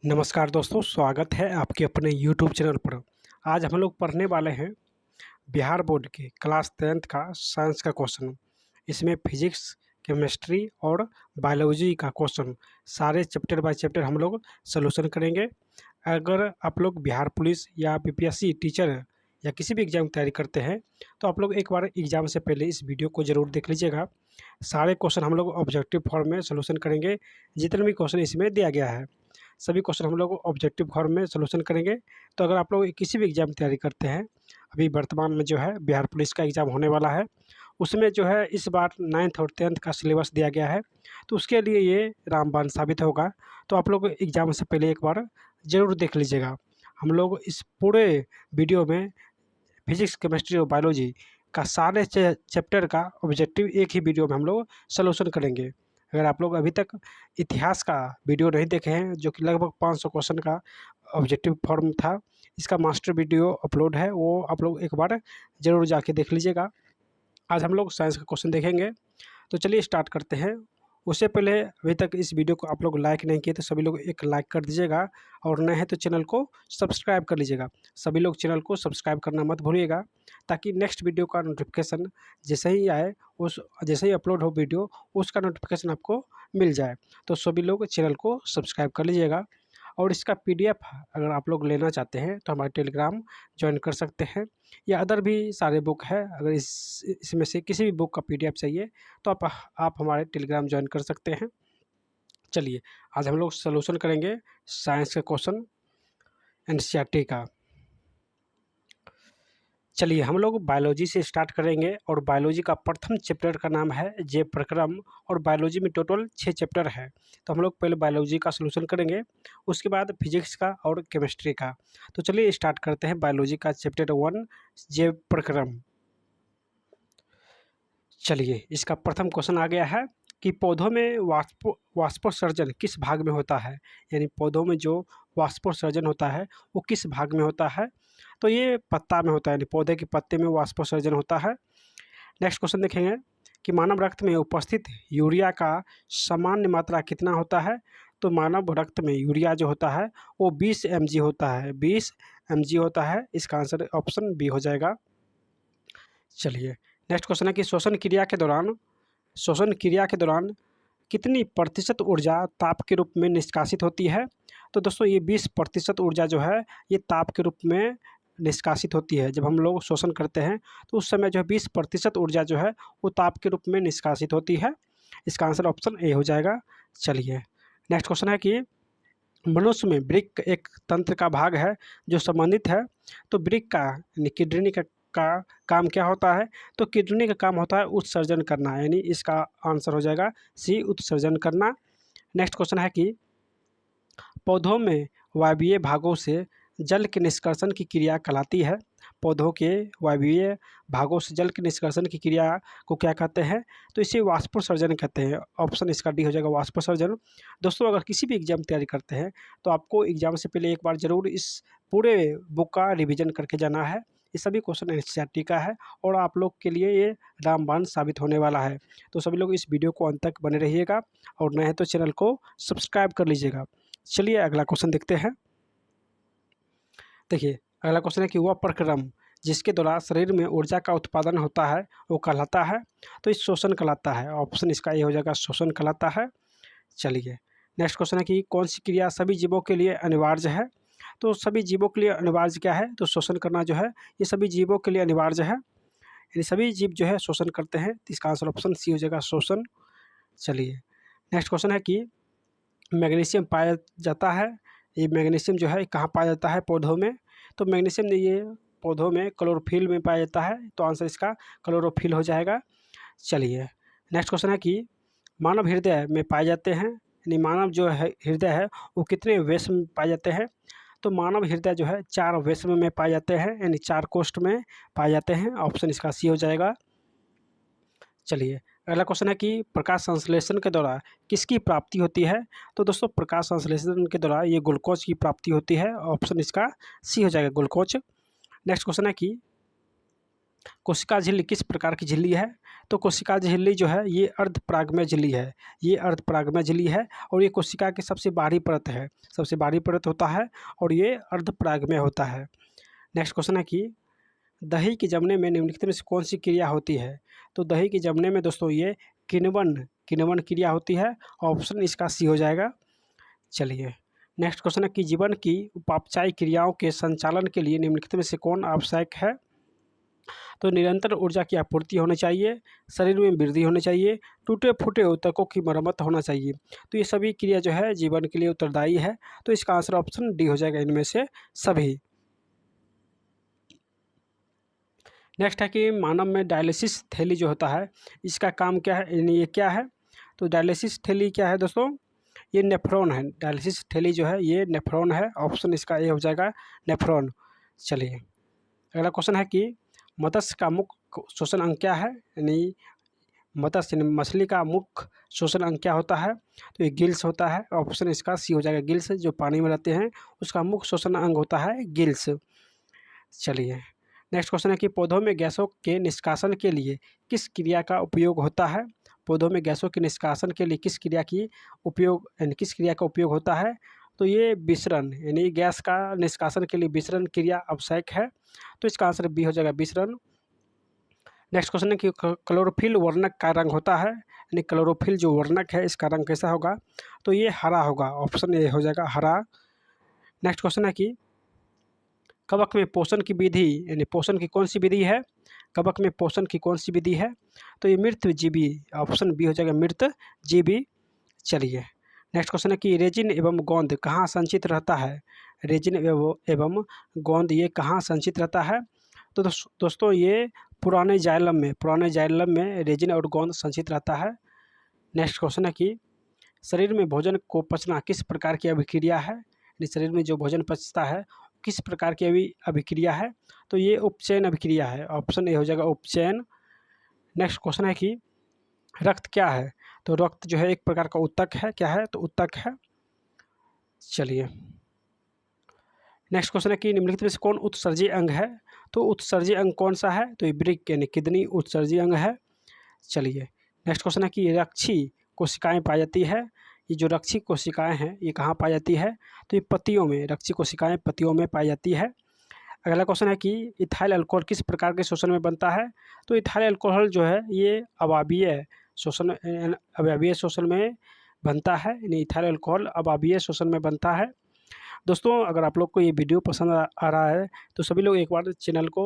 नमस्कार दोस्तों, स्वागत है आपके अपने यूट्यूब चैनल पर। आज हम लोग पढ़ने वाले हैं बिहार बोर्ड के क्लास 10th का साइंस का क्वेश्चन। इसमें फिजिक्स, केमिस्ट्री और बायोलॉजी का क्वेश्चन सारे चैप्टर बाय चैप्टर हम लोग सॉल्यूशन करेंगे। अगर आप लोग बिहार पुलिस या बीपीएससी टीचर या किसी भी एग्ज़ाम की तैयारी करते हैं तो आप लोग एक बार एग्ज़ाम से पहले इस वीडियो को ज़रूर देख लीजिएगा। सारे क्वेश्चन हम लोग ऑब्जेक्टिव फॉर्म में सॉल्यूशन करेंगे। जितने भी क्वेश्चन इसमें दिया गया है सभी क्वेश्चन हम लोग ऑब्जेक्टिव फॉर्म में सॉल्यूशन करेंगे। तो अगर आप लोग किसी भी एग्ज़ाम की तैयारी करते हैं, अभी वर्तमान में जो है बिहार पुलिस का एग्ज़ाम होने वाला है, उसमें जो है इस बार 9th और 10th का सिलेबस दिया गया है, तो उसके लिए ये रामबाण साबित होगा। तो आप लोग एग्ज़ाम से पहले एक बार ज़रूर देख लीजिएगा। हम लोग इस पूरे वीडियो में फिजिक्स, केमिस्ट्री और बायोलॉजी का सारे चैप्टर का ऑब्जेक्टिव एक ही वीडियो में हम लोग सॉल्यूशन करेंगे। अगर आप लोग अभी तक इतिहास का वीडियो नहीं देखे हैं, जो कि लगभग 500 क्वेश्चन का ऑब्जेक्टिव फॉर्म था, इसका मास्टर वीडियो अपलोड है, वो आप लोग एक बार ज़रूर जाके देख लीजिएगा। आज हम लोग साइंस का क्वेश्चन देखेंगे, तो चलिए स्टार्ट करते हैं। उससे पहले अभी तक इस वीडियो को आप लोग लाइक नहीं किए तो सभी लोग एक लाइक कर दीजिएगा, और नए हैं तो चैनल को सब्सक्राइब कर लीजिएगा। सभी लोग चैनल को सब्सक्राइब करना मत भूलिएगा, ताकि नेक्स्ट वीडियो का नोटिफिकेशन जैसे ही आए, उस जैसे ही अपलोड हो वीडियो, उसका नोटिफिकेशन आपको मिल जाए। तो सभी लोग चैनल को सब्सक्राइब कर लीजिएगा। और इसका पीडीएफ अगर आप लोग लेना चाहते हैं तो हमारे टेलीग्राम ज्वाइन कर सकते हैं, या अदर भी सारे बुक है। अगर इसमें से किसी भी बुक का पीडीएफ चाहिए तो आप हमारे टेलीग्राम ज्वाइन कर सकते हैं। चलिए, आज हम लोग सॉल्यूशन करेंगे साइंस के क्वेश्चन एनसीईआरटी का। चलिए, हम लोग बायोलॉजी से स्टार्ट करेंगे, और बायोलॉजी का प्रथम चैप्टर का नाम है जैव प्रक्रम, और बायोलॉजी में टोटल 6 चैप्टर है। तो हम लोग पहले बायोलॉजी का सॉल्यूशन करेंगे, उसके बाद फिजिक्स का और केमिस्ट्री का। तो चलिए स्टार्ट करते हैं बायोलॉजी का चैप्टर 1 जैव प्रक्रम। चलिए, इसका प्रथम क्वेश्चन आ गया है कि पौधों में वाष्पोत्सर्जन किस भाग में होता है। यानी पौधों में जो वाष्पोत्सर्जन होता है वो किस भाग में होता है। तो ये पत्ता में होता है, यानी पौधे के पत्ते में वाष्पोत्सर्जन होता है। नेक्स्ट क्वेश्चन देखेंगे कि मानव रक्त में उपस्थित यूरिया का सामान्य मात्रा कितना होता है। तो मानव रक्त में यूरिया जो होता है वो 20 mg होता है, 20 mg होता है। इसका आंसर ऑप्शन बी हो जाएगा। चलिए, नेक्स्ट क्वेश्चन है कि शोषण क्रिया के दौरान कितनी प्रतिशत ऊर्जा ताप के रूप में निष्कासित होती है। तो दोस्तों, ये 20% ऊर्जा जो है ये ताप के रूप में निष्कासित होती है। जब हम लोग शोषण करते हैं तो उस समय जो है 20% ऊर्जा जो है वो ताप के रूप में निष्कासित होती है। इसका आंसर ऑप्शन ए हो जाएगा। चलिए, नेक्स्ट क्वेश्चन है कि मनुष्य में वृक्क एक तंत्र का भाग है जो संबंधित है। तो वृक्क का यानी किडनी का काम क्या होता है। तो किडनी का काम होता है उत्सर्जन करना, यानी इसका आंसर हो जाएगा सी, उत्सर्जन करना। नेक्स्ट क्वेश्चन है कि पौधों में वायवीय भागों से जल के निष्कर्षण की क्रिया कहलाती है। पौधों के वायवीय भागों से जल के निष्कर्षण की क्रिया को क्या कहते हैं। तो इसे वाष्पोत्सर्जन कहते हैं। ऑप्शन इसका डी हो जाएगा, वाष्पोत्सर्जन। दोस्तों, अगर किसी भी एग्जाम की तैयारी करते हैं तो आपको एग्जाम से पहले एक बार ज़रूर इस पूरे बुक का रिविजन करके जाना है। ये सभी क्वेश्चन एनसीईआरटी का है, और आप लोग के लिए ये रामबाण साबित होने वाला है। तो सभी लोग इस वीडियो को अंत तक बने रहिएगा, और नए हैं तो चैनल को सब्सक्राइब कर लीजिएगा। चलिए अगला क्वेश्चन देखते हैं। देखिए, अगला क्वेश्चन है कि वह प्रक्रम जिसके द्वारा शरीर में ऊर्जा का उत्पादन होता है वो कहलाता है। तो इस शोषण कहलाता है। ऑप्शन इसका ये हो जाएगा, शोषण कहलाता है। चलिए, नेक्स्ट क्वेश्चन है कि कौन सी क्रिया सभी जीवों के लिए अनिवार्य है। तो सभी जीवों के लिए अनिवार्य क्या है। तो शोषण करना जो है ये सभी जीवों के लिए अनिवार्य है, यानी सभी जीव जो है शोषण करते हैं। तो इसका आंसर ऑप्शन सी हो जाएगा, शोषण। चलिए, नेक्स्ट क्वेश्चन है कि मैग्नीशियम पाया जाता है। ये मैग्नीशियम जो है कहाँ पाया जाता है, पौधों में। तो मैग्नीशियम ये पौधों में क्लोरोफिल में पाया जाता है। तो आंसर इसका क्लोरोफिल हो जाएगा। चलिए, नेक्स्ट क्वेश्चन है कि मानव हृदय में पाए जाते हैं, यानी मानव जो है हृदय है वो कितने वेश में पाए जाते हैं। तो मानव हृदय जो है 4 वेश में पाए जाते हैं, यानी 4 कोष्ठ में पाए जाते हैं। ऑप्शन इसका सी हो जाएगा। चलिए, अगला क्वेश्चन है कि प्रकाश संश्लेषण के द्वारा किसकी प्राप्ति होती है। तो दोस्तों, प्रकाश संश्लेषण के द्वारा ये ग्लूकोज की प्राप्ति होती है। ऑप्शन इसका सी हो जाएगा, ग्लूकोज। नेक्स्ट क्वेश्चन है कि कोशिका झिल्ली किस प्रकार की झिल्ली है। तो कोशिका झिल्ली जो है ये अर्धपरागमय झिल्ली है, ये अर्धपरागमय झिल्ली है और ये कोशिका की सबसे बाहरी परत है, सबसे बाहरी परत होता है और ये अर्धपरागमय होता है। नेक्स्ट क्वेश्चन है कि दही के जमने में निम्नलिखित में से कौन सी क्रिया होती है? तो दही के जमने में दोस्तों ये किण्वन क्रिया होती है। ऑप्शन इसका सी हो जाएगा। चलिए नेक्स्ट क्वेश्चन है कि जीवन की उपापचय क्रियाओं के संचालन के लिए निम्नलिखित में से कौन आवश्यक है? तो निरंतर ऊर्जा की आपूर्ति होनी चाहिए, शरीर में वृद्धि होनी चाहिए, टूटे फूटे ऊतकों की मरम्मत होना चाहिए। तो ये सभी क्रिया जो है जीवन के लिए उत्तरदायी है। तो इसका आंसर ऑप्शन डी हो जाएगा, इनमें से सभी। नेक्स्ट है कि मानव में डायलिसिस थैली जो होता है इसका काम क्या है, यानी ये क्या है? तो डायलिसिस थैली क्या है दोस्तों? ये नेफ्रॉन है। डायलिसिस थैली जो है ये नेफ्रॉन है। ऑप्शन इसका ए हो जाएगा, नेफ्रॉन। चलिए अगला क्वेश्चन है कि मत्स्य का मुख्य श्वसन अंग क्या है? यानी मत्स्य यानी मछली का मुख्य श्वसन अंग क्या होता है? तो ये गिल्स होता है। ऑप्शन इसका सी हो जाएगा, गिल्स। जो पानी में रहते हैं उसका मुख्य श्वसन अंग होता है गिल्स। चलिए नेक्स्ट क्वेश्चन है कि पौधों में गैसों के निष्कासन के लिए किस क्रिया का उपयोग होता है? पौधों में गैसों के निष्कासन के लिए किस क्रिया का उपयोग होता है? तो ये विसरण, यानी गैस का निष्कासन के लिए विसरण क्रिया आवश्यक है। तो इसका आंसर बी हो जाएगा, विसरण। नेक्स्ट क्वेश्चन है कि क्लोरोफिल वर्णक का रंग होता है, यानी क्लोरोफिल जो वर्णक है इसका रंग कैसा होगा? तो ये हरा होगा। ऑप्शन ए हो जाएगा, हरा। नेक्स्ट क्वेश्चन है कि कवक में पोषण की विधि, यानी पोषण की कौन सी विधि है? कवक में पोषण की कौन सी विधि है? तो ये मृतजीवी। ऑप्शन बी हो जाएगा, मृतजीवी। चलिए नेक्स्ट क्वेश्चन है कि रेजिन एवं गोंद कहाँ संचित रहता है? रेजिन एवं गोंद ये कहाँ संचित रहता है? तो दोस्तों ये पुराने जाइलम में रेजिन और गोंद संचित रहता है। नेक्स्ट क्वेश्चन है कि शरीर में भोजन को पचना किस प्रकार की अभिक्रिया है? यानी शरीर में जो भोजन पचता है किस प्रकार की अभिक्रिया है? तो ये उपचयन अभिक्रिया है। ऑप्शन ए हो जाएगा, उपचयन। नेक्स्ट क्वेश्चन है कि रक्त क्या है? तो रक्त जो है एक प्रकार का ऊतक है। क्या है? तो ऊतक है। चलिए नेक्स्ट क्वेश्चन है कि निम्नलिखित में से कौन उत्सर्जी अंग है? तो उत्सर्जी अंग कौन सा है? तो ये वृक्क यानी किडनी उत्सर्जी अंग है। चलिए नेक्स्ट क्वेश्चन है कि रक्षी कोशिकाएं पाई जाती है। ये जो रक्षी कोशिकाएं हैं ये कहाँ पाई जाती है? तो ये पत्तियों में, रक्षी कोशिकाएं पत्तियों में पाई जाती है। अगला क्वेश्चन है कि इथाइल अल्कोहल किस प्रकार के शोषण में बनता है? तो इथाइल अल्कोहल जो है ये अवाबीय शोषण में बनता है, यानी इथाइल अल्कोहल अवाबीय शोषण में बनता है। दोस्तों अगर आप लोग को ये वीडियो पसंद आ रहा है तो सभी लोग एक बार चैनल को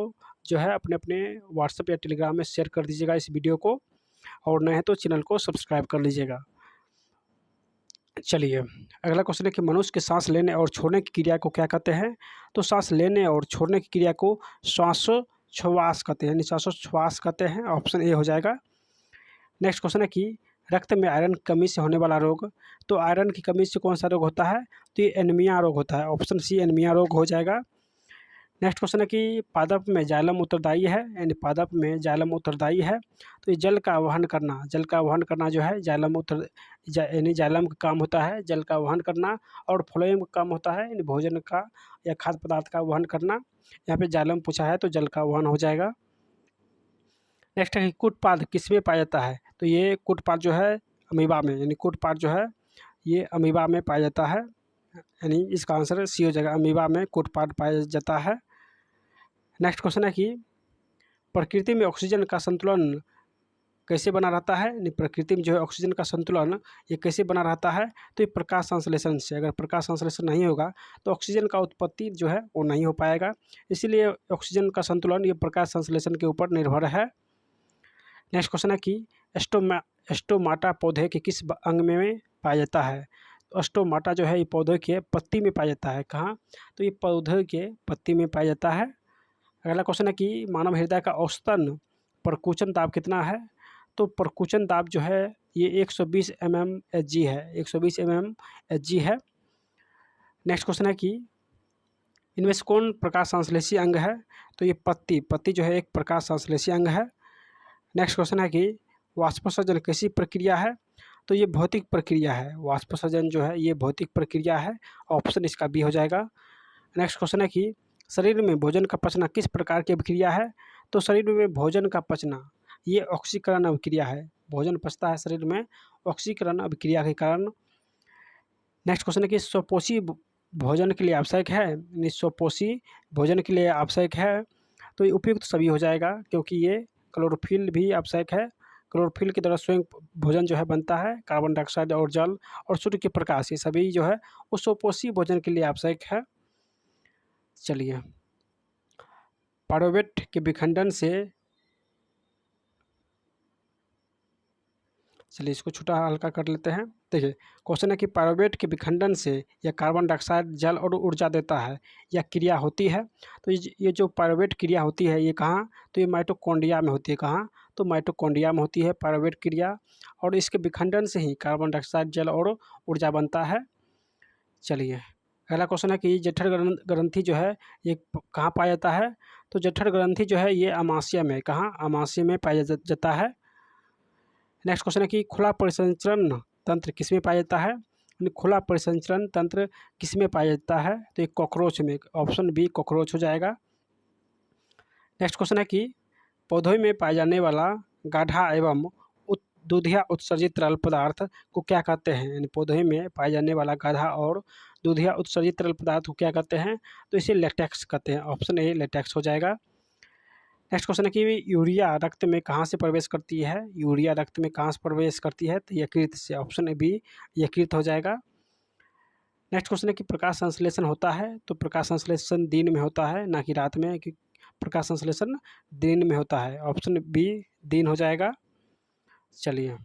जो है अपने अपने व्हाट्सएप या टेलीग्राम में शेयर कर दीजिएगा इस वीडियो को, और नए हैं तो चैनल को सब्सक्राइब कर लीजिएगा। चलिए अगला क्वेश्चन है कि मनुष्य के सांस लेने और छोड़ने की क्रिया को क्या कहते हैं? तो सांस लेने और छोड़ने की क्रिया को श्वासोच्छ्वास कहते हैं, यानी श्वासोच्छ्वास कहते हैं। ऑप्शन ए हो जाएगा। नेक्स्ट क्वेश्चन है कि रक्त में आयरन की कमी से होने वाला रोग, तो आयरन की कमी से कौन सा रोग होता है? तो ये एनीमिया रोग होता है। ऑप्शन सी एनीमिया रोग हो जाएगा। नेक्स्ट क्वेश्चन है कि पादप में जाइलम उत्तरदायी है, यानी पादप में जाइलम उत्तरदायी है। तो ये जल का वहन करना जो है यानी जाइलम का काम होता है जल का वहन करना, और फ्लोएम का काम होता है यानी भोजन का या खाद्य पदार्थ का वहन करना। यहाँ पे जाइलम पूछा है तो जल का वहन हो जाएगा। नेक्स्ट है कि कूटपाद किसमें पाया जाता है? तो ये कूटपाद जो है अमीबा में, यानी कूटपाद जो है ये अमीबा में पाया जाता है, यानी इसका आंसर सी हो जाएगा, अमीबा में कूटपाद पाया जाता है। नेक्स्ट क्वेश्चन है कि प्रकृति में ऑक्सीजन का संतुलन कैसे बना रहता है? यानी प्रकृति में जो है ऑक्सीजन का संतुलन ये कैसे बना रहता है? तो ये प्रकाश संश्लेषण से। अगर प्रकाश संश्लेषण नहीं होगा तो ऑक्सीजन का उत्पत्ति जो है वो नहीं हो पाएगा, इसीलिए ऑक्सीजन का संतुलन ये प्रकाश संश्लेषण के ऊपर निर्भर है। नेक्स्ट क्वेश्चन है कि स्टोमाटा पौधे के किस अंग में पाया जाता है? तो स्टोमाटा जो है ये पौधे के पत्ती में पाया जाता है। कहाँ? तो ये पौधे के पत्ती में पाया जाता है। अगला क्वेश्चन है कि मानव हृदय का औसतन प्रकुचन दाब कितना है? तो प्रकुचन दाब जो है ये 120 mmHg है, 120 mmHg है। नेक्स्ट क्वेश्चन है कि इनमें से कौन प्रकाश संश्लेषी अंग है? तो ये पत्ती जो है एक प्रकाश संश्लेषी अंग है। नेक्स्ट क्वेश्चन है कि वाष्पोत्सर्जन कैसी प्रक्रिया है? तो ये भौतिक प्रक्रिया है। वाष्पोत्सर्जन जो है ये भौतिक प्रक्रिया है। ऑप्शन इसका बी हो जाएगा। नेक्स्ट क्वेश्चन है कि शरीर में भोजन का पचना किस प्रकार की अभिक्रिया है? तो शरीर में भोजन का पचना ये ऑक्सीकरण अभिक्रिया है। भोजन पचता है शरीर में ऑक्सीकरण अभिक्रिया के कारण। नेक्स्ट क्वेश्चन है कि स्वपोषी भोजन के लिए आवश्यक है, यानी स्वपोषी भोजन के लिए आवश्यक है, तो ये उपयुक्त सभी हो जाएगा क्योंकि ये क्लोरोफिल भी आवश्यक है। क्लोरोफिल के द्वारा स्वयं भोजन जो है बनता है, कार्बन डाइऑक्साइड और जल और सूर्य के प्रकाश, ये सभी जो है वो स्वपोषी भोजन के लिए आवश्यक है। चलिए, पायरुवेट के विखंडन से, चलिए इसको छोटा हल्का कर लेते हैं। देखिए क्वेश्चन है कि पायरुवेट के विखंडन से यह कार्बन डाइऑक्साइड जल और ऊर्जा देता है, यह क्रिया होती है। तो ये जो पायरुवेट क्रिया होती है ये कहाँ, तो ये माइटोकॉन्ड्रिया में होती है। कहाँ, तो माइटोकॉन्ड्रिया में होती है पायरुवेट क्रिया, और इसके विखंडन से ही कार्बन डाइऑक्साइड जल और ऊर्जा बनता है। चलिए, अगला क्वेश्चन है कि जठर ग्रंथि जो है ये कहाँ पाया जाता है, तो जठर ग्रंथि जो है ये अमाशय में, कहाँ, अमाशय में पाया जाता है। नेक्स्ट क्वेश्चन है कि खुला परिसंचरण तंत्र किसमें पाया जाता है, खुला परिसंचरण तंत्र किसमें पाया जाता है, तो एक कॉकरोच में, ऑप्शन बी कॉकरोच हो जाएगा। नेक्स्ट क्वेश्चन है कि पौधों में पाए जाने वाला गाढ़ा एवं दूधिया उत्सर्जित तरल पदार्थ को क्या कहते हैं, यानी पौधे में पाए जाने वाला गाढ़ा और दूधिया उत्सर्जित तरल पदार्थ को क्या कहते हैं, तो इसे लेटेक्स कहते हैं। ऑप्शन ए लेटेक्स हो जाएगा। नेक्स्ट क्वेश्चन है कि यूरिया रक्त में कहाँ से प्रवेश करती है, यूरिया रक्त में कहाँ से प्रवेश करती है, तो यकृत से, ऑप्शन बी यकृत हो जाएगा। नेक्स्ट क्वेश्चन है कि प्रकाश संश्लेषण होता है, तो प्रकाश संश्लेषण दिन में होता है ना कि रात में, कि प्रकाश संश्लेषण दिन में होता है, ऑप्शन बी दिन हो जाएगा। चलिए,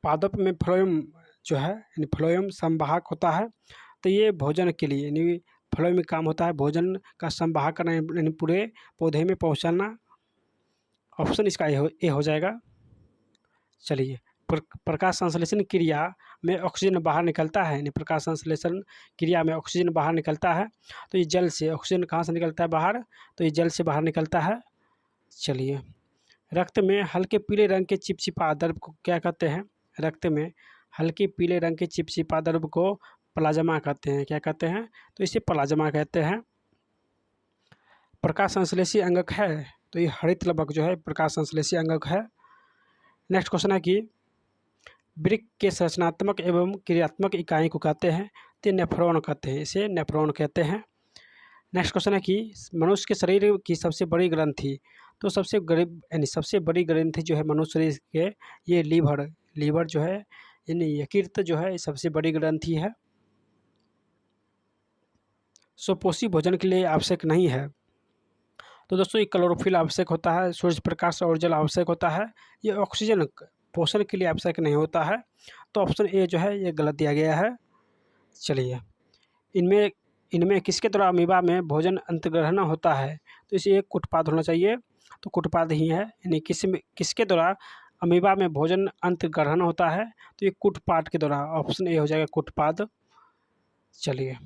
पादप में फ्लोएम जो है यानी फ्लोएम संवाहक होता है, तो ये भोजन के लिए यानी फ्लोएम में काम होता है भोजन का संवाहक करना, यानी पूरे पौधे में पहुंचाना, ऑप्शन इसका ए हो जाएगा। चलिए, प्रकाश संश्लेषण क्रिया में ऑक्सीजन बाहर निकलता है, यानी प्रकाश संश्लेषण क्रिया में ऑक्सीजन बाहर निकलता है, तो ये जल से, ऑक्सीजन कहाँ से निकलता है बाहर, तो ये जल से बाहर निकलता है। चलिए, रक्त में हल्के पीले रंग के चिपचिपा द्रव को क्या कहते हैं, रक्त में हल्के पीले रंग के चिपचिपा द्रव को प्लाज्मा कहते हैं, क्या कहते हैं, तो इसे प्लाज्मा कहते हैं। प्रकाश संश्लेषी अंगक है, तो ये हरित लवक जो है प्रकाश संश्लेषी अंगक है। नेक्स्ट क्वेश्चन है कि वृक्क के संरचनात्मक एवं क्रियात्मक इकाई को कहते हैं, तो नेफ्रॉन कहते हैं, इसे नेफ्रॉन कहते हैं। नेक्स्ट क्वेश्चन है कि मनुष्य के शरीर की सबसे बड़ी ग्रंथि, तो सबसे गरीब यानी सबसे बड़ी ग्रंथि जो है मनुष्य शरीर के, ये लीवर जो है यानी यकृत जो है सबसे बड़ी ग्रंथि है। स्वपोषी भोजन के लिए आवश्यक नहीं है, तो दोस्तों ये क्लोरोफिल आवश्यक होता है, सूर्य प्रकाश और जल आवश्यक होता है, ये ऑक्सीजन पोषण के लिए आवश्यक नहीं होता है, तो ऑप्शन ए जो है ये गलत दिया गया है। चलिए, इनमें किसके द्वारा अमीबा में भोजन अंतर्ग्रहण होता है, तो इसे एक कुटपाद होना चाहिए, तो कुटपाद ही है, यानी किसके द्वारा अमीबा में भोजन अंतर्ग्रहण होता है, तो ये कुटपाद के द्वारा, ऑप्शन ए हो जाएगा कुटपाद। चलिए,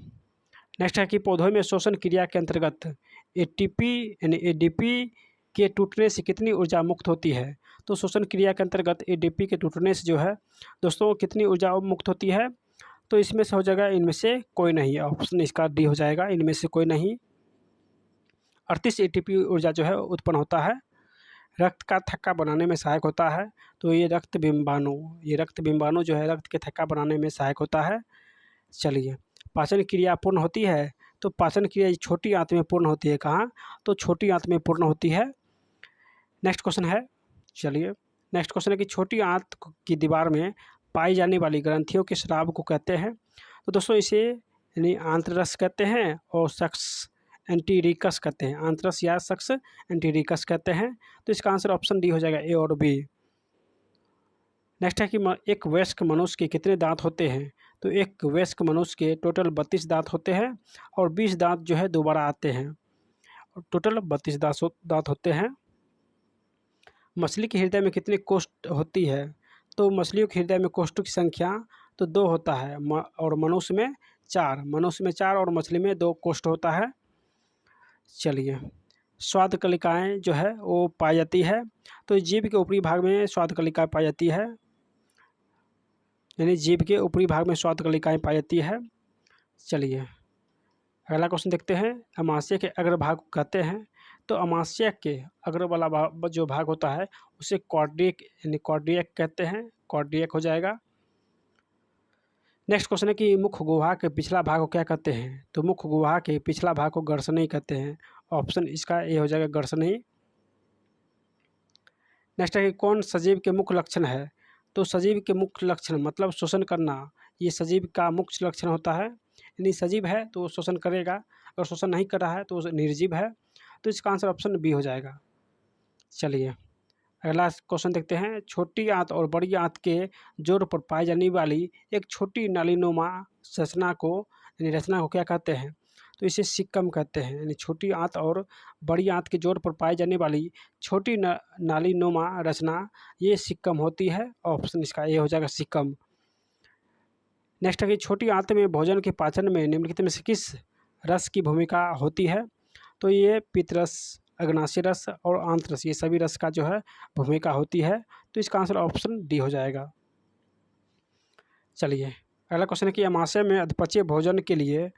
नेक्स्ट है कि पौधों में श्वसन क्रिया के अंतर्गत एटीपी यानी एडीपी के टूटने से कितनी ऊर्जा मुक्त होती है, तो श्वसन क्रिया के अंतर्गत एडीपी के टूटने से जो है दोस्तों कितनी ऊर्जा मुक्त होती है, तो इसमें से हो जाएगा इनमें से कोई नहीं, ऑप्शन इसका डी हो जाएगा, इनमें से कोई नहीं। 38 एटीपी ऊर्जा जो है उत्पन्न होता है। रक्त का थक्का बनाने में सहायक होता है, तो ये रक्त बिंबाणु जो है रक्त के थक्का बनाने में सहायक होता है। चलिए, पाचन क्रिया पूर्ण होती है, तो पाचन क्रिया छोटी आंत में पूर्ण होती है, कहाँ, तो छोटी आंत में पूर्ण होती है। नेक्स्ट क्वेश्चन है, चलिए नेक्स्ट क्वेश्चन है कि छोटी आंत की दीवार में पाई जाने वाली ग्रंथियों के स्राव को कहते हैं, तो दोस्तों इसे यानी आंतररस कहते हैं और सक्स एंटीरिकस कहते हैं, आंतरस या सक्स एंटीरिकस कहते हैं, तो इसका आंसर ऑप्शन डी हो जाएगा, ए और बी। नेक्स्ट है कि एक वयस्क मनुष्य के कितने दांत होते हैं, तो एक वयस्क मनुष्य के टोटल 32 दांत होते हैं और 20 दांत जो है दोबारा आते हैं, और टोटल 32 दांत होते हैं। मछली के हृदय में कितनी कोष्ठ होती है, तो मछलियों के हृदय में कोष्ठों की संख्या तो 2 होता है, और मनुष्य में 4 और मछली में 2 कोष्ठ होता है। चलिए, स्वाद कलिकाएँ जो है वो पाई जाती है, तो जीभ के ऊपरी भाग में स्वाद कलिका पाई जाती है, यानी जीभ के ऊपरी भाग में स्वाद कलिकाएँ पाई जाती है। चलिए, अगला क्वेश्चन देखते हैं, अमाशय के अग्रभाग को कहते हैं, तो अमाशय के अग्र वाला जो भाग होता है उसे कॉर्डियक यानी कॉर्डियक कहते हैं, कॉर्डियक हो जाएगा। नेक्स्ट क्वेश्चन है कि मुख्य गुहा के पिछला भाग को क्या कहते हैं? तो मुख्य गुहा के पिछला भाग को गर्सनी कहते हैं। ऑप्शन इसका ए हो जाएगा, गर्सनी। नेक्स्ट है कि कौन सजीव के मुख्य लक्षण है? तो सजीव के मुख्य लक्षण मतलब शोषण करना, ये सजीव का मुख्य लक्षण होता है। यानी सजीव है तो शोषण करेगा, अगर शोषण नहीं कर रहा है तो निर्जीव है। तो इसका आंसर ऑप्शन बी हो जाएगा। चलिए अगला क्वेश्चन देखते हैं। छोटी आंत और बड़ी आंत के जोड़ पर पाई जाने वाली एक छोटी नालीनुमा रचना को क्या कहते हैं? तो इसे सिक्कम कहते हैं। यानी छोटी आंत और बड़ी आंत के जोड़ पर पाई जाने वाली छोटी नालीनुमा रचना ये सिक्कम होती है। ऑप्शन इसका ए हो जाएगा, सिक्कम। नेक्स्ट है कि छोटी आंत में भोजन के पाचन में निम्नलिखित में से किस रस की भूमिका होती है? तो ये पित्तरस, अग्नाशय रस और आंतरस, ये सभी रस का जो है भूमिका होती है। तो इसका आंसर ऑप्शन डी हो जाएगा। चलिए अगला क्वेश्चन है कि अमाशय में अधपच्य भोजन के लिए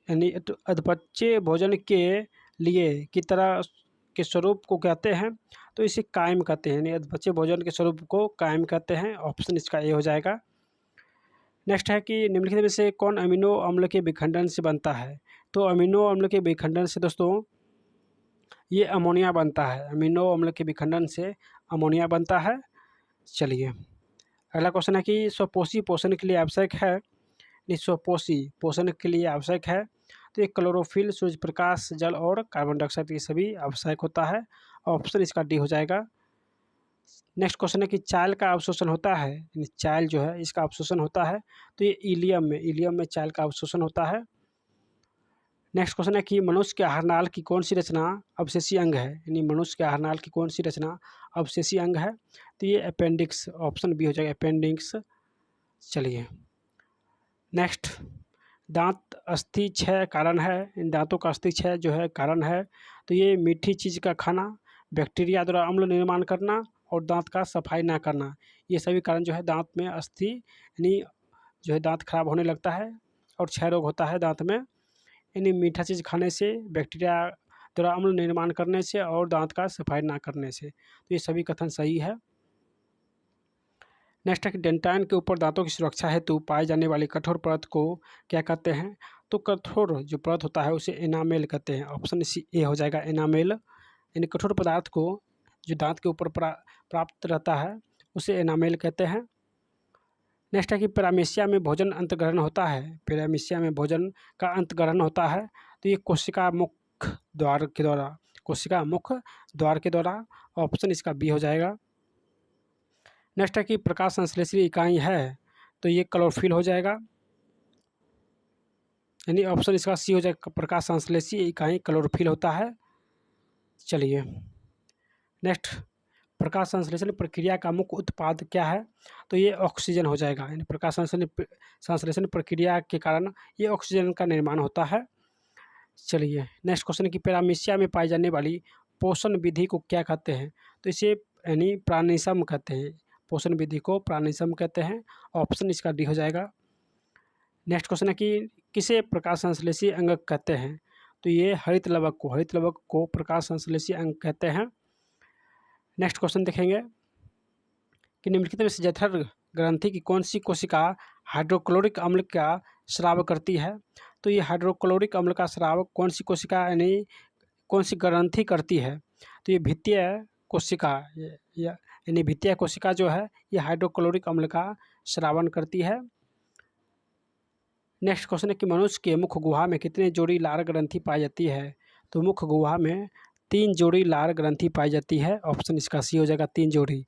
यानी अधपच्य भोजन के लिए की तरह के स्वरूप को कहते हैं? तो इसे कायम कहते हैं। यानी अधपच्य भोजन के स्वरूप को कायम कहते हैं। ऑप्शन इसका ए हो जाएगा। नेक्स्ट है कि निम्नलिखित में से कौन अमीनो अम्ल के विखंडन से बनता है? तो अमीनो अम्ल के विखंडन से दोस्तों ये अमोनिया बनता है। अमीनो अम्ल के विखंडन से अमोनिया बनता है। चलिए अगला क्वेश्चन है कि स्वपोषी पोषण के लिए आवश्यक है? स्वपोषी पोषण के लिए आवश्यक है तो ये क्लोरोफिल, सूर्य प्रकाश, जल और कार्बन डाइऑक्साइड, ये सभी आवश्यक होता है। ऑप्शन इसका डी हो जाएगा। नेक्स्ट क्वेश्चन है कि चायल का अवशोषण होता है? यानी चायल जो है इसका अवशोषण होता है तो ये इलियम में चायल का अवशोषण होता है। नेक्स्ट क्वेश्चन है कि मनुष्य के आहारनाल की कौन सी रचना अवशेषी अंग है? यानी मनुष्य के आहारनाल की कौन सी रचना अवशेषी अंग है? तो ये अपेंडिक्स, ऑप्शन बी हो जाएगा, अपेंडिक्स। चलिए नेक्स्ट, दांत अस्थि क्षय कारण है। इन दांतों का अस्थि क्षय जो है कारण है तो ये मीठी चीज़ का खाना, बैक्टीरिया द्वारा अम्ल निर्माण करना और दांत का सफाई ना करना, ये सभी कारण जो है दांत में अस्थि यानी जो है दांत खराब होने लगता है और क्षय रोग होता है दांत में। यानी मीठा चीज़ खाने से, बैक्टीरिया द्वारा अम्ल निर्माण करने से और दांत का सफाई ना करने से, तो ये सभी कथन सही है। नेक्स्ट है कि डेंटाइन के ऊपर दांतों की सुरक्षा हेतु पाई जाने वाली कठोर परत को क्या कहते हैं? तो कठोर जो परत होता है उसे एनामेल कहते हैं। ऑप्शन इसी ए हो जाएगा, एनामेल। यानी कठोर पदार्थ को जो दांत के ऊपर प्राप्त रहता है उसे एनामेल कहते हैं। नेक्स्ट है कि पैरामीशिया में भोजन अंतग्रहण होता है। पैरामीशिया में भोजन का अंतग्रहण होता है तो ये कोशिका मुख द्वार के द्वारा। ऑप्शन इसका बी हो जाएगा। नेक्स्ट है कि प्रकाश संश्लेषी इकाई है तो ये क्लोरोफिल हो जाएगा। यानी ऑप्शन इसका सी हो जाएगा, प्रकाश संश्लेषी इकाई क्लोरोफिल होता है। चलिए नेक्स्ट, प्रकाश संश्लेषण प्रक्रिया का मुख्य उत्पाद क्या है? तो ये ऑक्सीजन हो जाएगा। यानी प्रकाश संश्लेषण प्रक्रिया के कारण ये ऑक्सीजन का निर्माण होता है। चलिए नेक्स्ट क्वेश्चन की पैरामीशिया में पाई जाने वाली पोषण विधि को क्या कहते हैं? तो इसे यानी प्राणिसम कहते हैं। पोषण विधि को प्राणिसम कहते हैं। ऑप्शन इसका डी हो जाएगा। नेक्स्ट क्वेश्चन है कि किसे प्रकाश संश्लेषी अंग कहते हैं? तो ये हरित लवक को प्रकाश संश्लेषी अंग कहते हैं। नेक्स्ट क्वेश्चन देखेंगे कि निम्नलिखित में से जठर ग्रंथि की कौन सी कोशिका हाइड्रोक्लोरिक अम्ल का स्राव करती है? तो ये हाइड्रोक्लोरिक अम्ल का स्राव कौन सी कोशिका यानी कौन सी ग्रंथि करती है? तो ये भित्तीय कोशिका, यानी भित्तीय कोशिका जो है ये हाइड्रोक्लोरिक अम्ल का स्रावन करती है। नेक्स्ट क्वेश्चन है कि मनुष्य के मुख गुहा में कितने जोड़ी लार ग्रंथि पाई जाती है? तो मुख गुहा में 3 जोड़ी लार ग्रंथि पाई जाती है। ऑप्शन इसका सी हो जाएगा, 3 जोड़ी।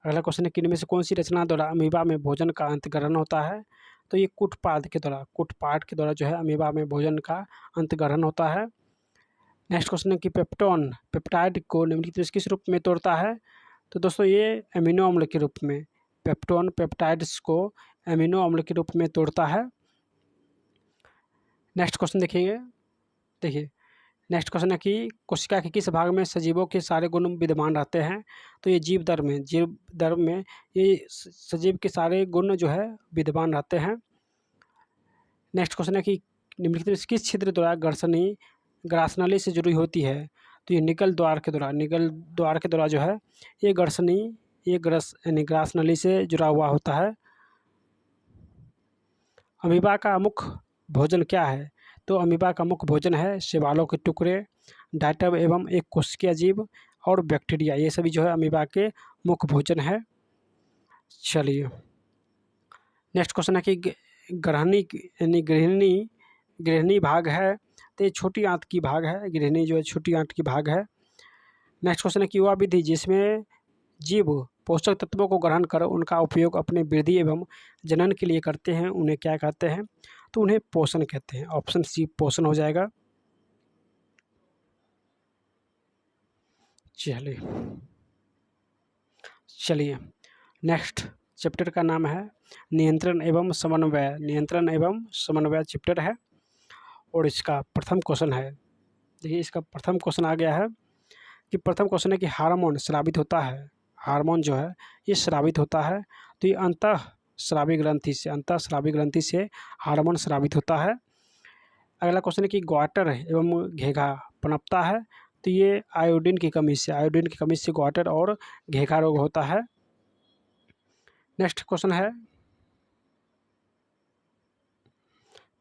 अगला क्वेश्चन है कि इनमें से कौन सी रचना द्वारा अमीबा में भोजन का अंतग्रहण होता है? तो ये कुटपाद के द्वारा जो है अमीबा में भोजन का अंतग्रहण होता है। नेक्स्ट क्वेश्चन है कि पेप्टाइड को निम्नलिखित किस रूप में तोड़ता है? तो दोस्तों ये एमिनो अम्ल के रूप में, पेप्टाइड्स को एमिनो अम्ल के रूप में तोड़ता है। नेक्स्ट क्वेश्चन देखिए नेक्स्ट क्वेश्चन है कि कोशिका के किस भाग में सजीवों के सारे गुण विद्यमान रहते हैं? तो ये जीव दर्भ में ये सजीव के सारे गुण जो है विद्यमान रहते हैं। नेक्स्ट क्वेश्चन है कि निम्नलिखित में किस छिद्र द्वारा गर्सनी ग्रासनली से जुड़ी होती है तो ये निगल द्वार के द्वारा जो है ये ग्रस यानी ग्रासनली से जुड़ा हुआ होता है। अमीबा का मुख्य भोजन क्या है? तो अमीबा का मुख्य भोजन है शैवालों के टुकड़े, डायटम एवं एक कोशिकीय जीव और बैक्टीरिया। ये सभी जो है अमीबा के मुख्य भोजन है। चलिए नेक्स्ट क्वेश्चन है कि गृहिणी यानी गृहिणी भाग है तो ये छोटी आंत की भाग है। गृहिणी जो है छोटी आंत की भाग है। नेक्स्ट क्वेश्चन है कि वह विधि जिसमें जीव पोषक तत्वों को ग्रहण कर उनका उपयोग अपने वृद्धि एवं जनन के लिए करते हैं उन्हें क्या कहते हैं? तो उन्हें पोषण कहते हैं। ऑप्शन सी पोषण हो जाएगा। चलिए नेक्स्ट चैप्टर का नाम है नियंत्रण एवं समन्वय। नियंत्रण एवं समन्वय चैप्टर है और इसका प्रथम क्वेश्चन है, देखिए इसका प्रथम क्वेश्चन आ गया है कि प्रथम क्वेश्चन है कि हार्मोन स्रावित होता है। हार्मोन जो है ये स्रावित होता है तो ये अंतःस्रावी ग्रंथि से हार्मोन स्रावित होता है। अगला क्वेश्चन है कि ग्वाटर एवं घेघा पनपता है तो ये आयोडीन की कमी से ग्वाटर और घेघा रोग होता है। नेक्स्ट क्वेश्चन है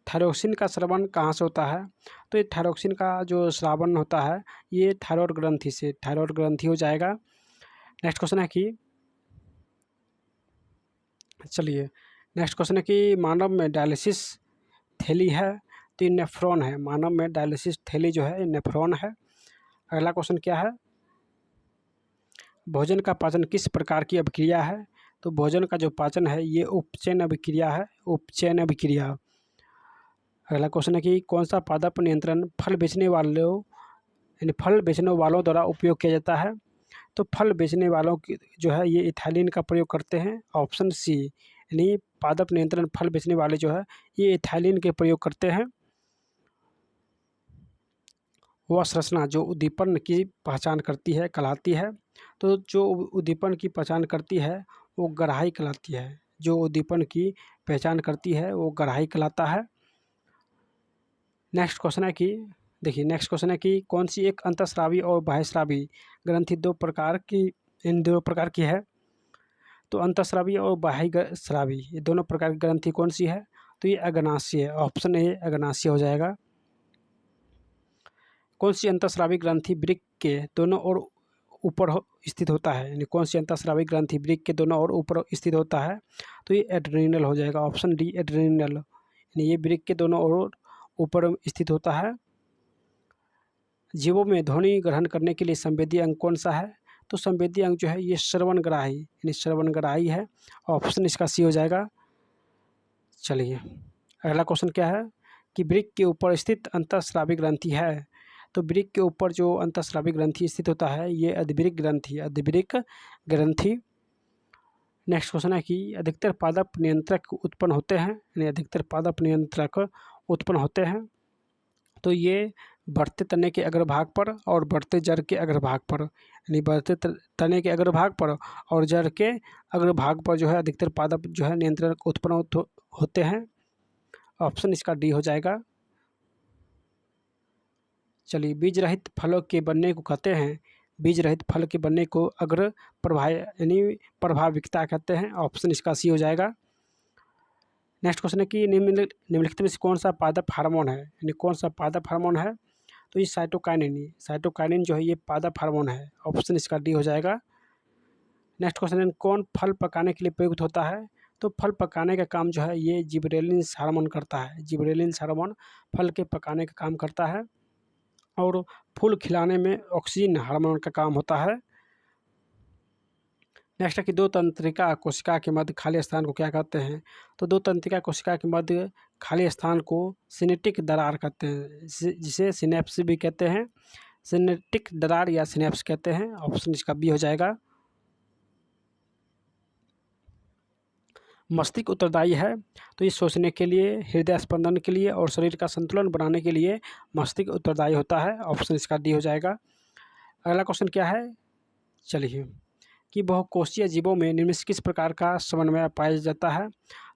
थायरोक्सिन का स्रावन कहाँ से होता है? तो ये थायरोक्सिन का जो स्रावन होता है ये थायरॉयड ग्रंथि हो जाएगा। नेक्स्ट क्वेश्चन है कि चलिए नेक्स्ट क्वेश्चन है कि मानव में डायलिसिस थैली है तो ये नेफ्रॉन है। मानव में डायलिसिस थैली जो है ये नेफ्रॉन है। अगला क्वेश्चन क्या है? भोजन का पाचन किस प्रकार की अभिक्रिया है? तो भोजन का जो पाचन है ये उपचयन अभिक्रिया। अगला क्वेश्चन है कि कौन सा पादप नियंत्रण फल बेचने वालों द्वारा उपयोग किया जाता है? तो फल बेचने वालों की जो है ये इथाइलिन का प्रयोग करते हैं। ऑप्शन सी यानी पादप नियंत्रण फल बेचने वाले जो है ये इथाइलिन के प्रयोग करते हैं। वह संरचना जो उद्दीपन की पहचान करती है कहलाती है। तो जो उद्दीपन की पहचान करती है वो गराही कहलाती है। जो उद्दीपन की पहचान करती है वो गराही कहलाता है। नेक्स्ट क्वेश्चन है कि कौन सी एक अंतःस्रावी और बाह्यस्रावी ग्रंथि इन दो प्रकार की है? तो अंतःस्रावी और बाह्यस्रावी ये दोनों प्रकार की ग्रंथि कौन सी है? तो ये अग्नाशय है। ऑप्शन ए अग्नाशय हो जाएगा। कौन सी अंतःस्रावी ग्रंथि वृक्क के दोनों ओर ऊपर स्थित होता है? यानी कौन सी अंतःस्रावी ग्रंथि वृक्क के दोनों ओर ऊपर स्थित होता है? तो ये एड्रेनल हो जाएगा। ऑप्शन डी एड्रेनल, यानी ये वृक्क के दोनों ओर ऊपर स्थित होता है। जीवों में ध्वनि ग्रहण करने के लिए संवेदी अंग कौन सा है? तो संवेदी अंग जो है ये श्रवणग्राही यानी श्रवणग्राही है। ऑप्शन इसका सी हो जाएगा। चलिए अगला क्वेश्चन क्या है कि वृक्क के ऊपर स्थित अंतःस्रावी ग्रंथि है। तो वृक्क के ऊपर जो अंतःस्रावी ग्रंथि स्थित होता है ये अधवृक्क ग्रंथि। नेक्स्ट क्वेश्चन है कि अधिकतर पादप नियंत्रक उत्पन्न होते हैं, यानी अधिकतर पादप नियंत्रक उत्पन्न होते हैं तो ये बढ़ते तने के अग्रभाग पर और बढ़ते जड़ के अग्रभाग पर, यानी बढ़ते तने के अग्रभाग पर और जड़ के अग्रभाग पर जो है अधिकतर पादप जो है नियंत्रक उत्पन्न होते हैं। ऑप्शन इसका डी हो जाएगा। चलिए बीज रहित फलों के बनने को कहते हैं, बीज रहित फल के बनने को अग्र प्रभाव यानी प्रभाविकता कहते हैं। ऑप्शन इसका सी हो जाएगा। नेक्स्ट क्वेश्चन है कि निम्नलिखित में से कौन सा पादप हार्मोन है, यानी कौन सा पादप हार्मोन है? तो ये साइटोकाइनिन जो है ये पादप हार्मोन है। ऑप्शन इसका डी हो जाएगा। नेक्स्ट क्वेश्चन है कौन फल पकाने के लिए प्रयुक्त होता है? तो फल पकाने का काम जो है ये जिबरेलिन्स हार्मोन करता है। जिबरेलिन्स हार्मोन फल के पकाने का काम करता है और फूल खिलाने में ऑक्सीजन हार्मोन का काम होता है। नेक्स्ट है कि दो तंत्रिका कोशिका के मध्य खाली स्थान को क्या कहते हैं? तो दो तंत्रिका कोशिका के मध्य खाली स्थान को सिनेप्टिक दरार कहते हैं, जिसे सिनेप्स भी कहते हैं। सिनेप्टिक दरार या सिनेप्स कहते हैं। ऑप्शन इसका बी हो जाएगा। मस्तिष्क उत्तरदायी है तो ये सोचने के लिए, हृदय स्पंदन के लिए और शरीर का संतुलन बनाने के लिए मस्तिष्क उत्तरदायी होता है। ऑप्शन इसका डी हो जाएगा। अगला क्वेश्चन क्या है? चलिए कि बहुकोशीय जीवों में निम्न से किस प्रकार का समन्वय पाया जाता है?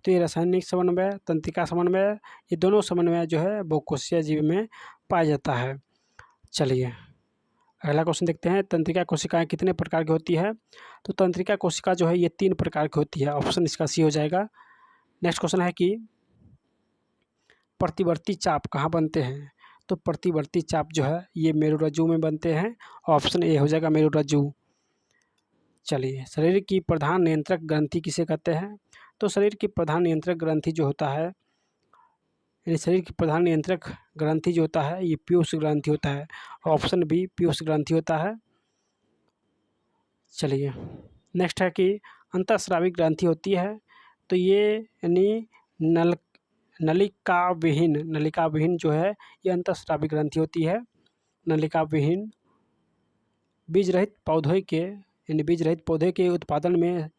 तो ये रासायनिक समन्वय, तंत्रिका समन्वय, ये दोनों समन्वय जो है बहुकोशीय जीव में पाया जाता है। चलिए अगला क्वेश्चन देखते हैं, तंत्रिका कोशिकाएं कितने प्रकार की होती है? तो तंत्रिका कोशिका जो है ये 3 प्रकार की होती है, ऑप्शन इसका सी हो जाएगा। नेक्स्ट क्वेश्चन है कि प्रतिवर्ती चाप कहाँ बनते हैं? तो प्रतिवर्ती चाप जो है ये मेरुरज्जु में बनते हैं, ऑप्शन ए हो जाएगा मेरुरज्जु। चलिए शरीर की प्रधान नियंत्रक ग्रंथि किसे कहते हैं? तो शरीर की प्रधान नियंत्रक ग्रंथि जो होता है, यानी शरीर की प्रधान नियंत्रक ग्रंथि जो होता है ये पीयूष ग्रंथि होता है, ऑप्शन बी पीयूष ग्रंथि होता है। चलिए नेक्स्ट है कि अंतःस्रावी ग्रंथि होती है, तो ये यानी नलिका विहीन जो है ये अंतःस्रावी ग्रंथि होती है। नलिका विहीन बीज रहित पौधे के यानी बीज रहित पौधे के उत्पादन में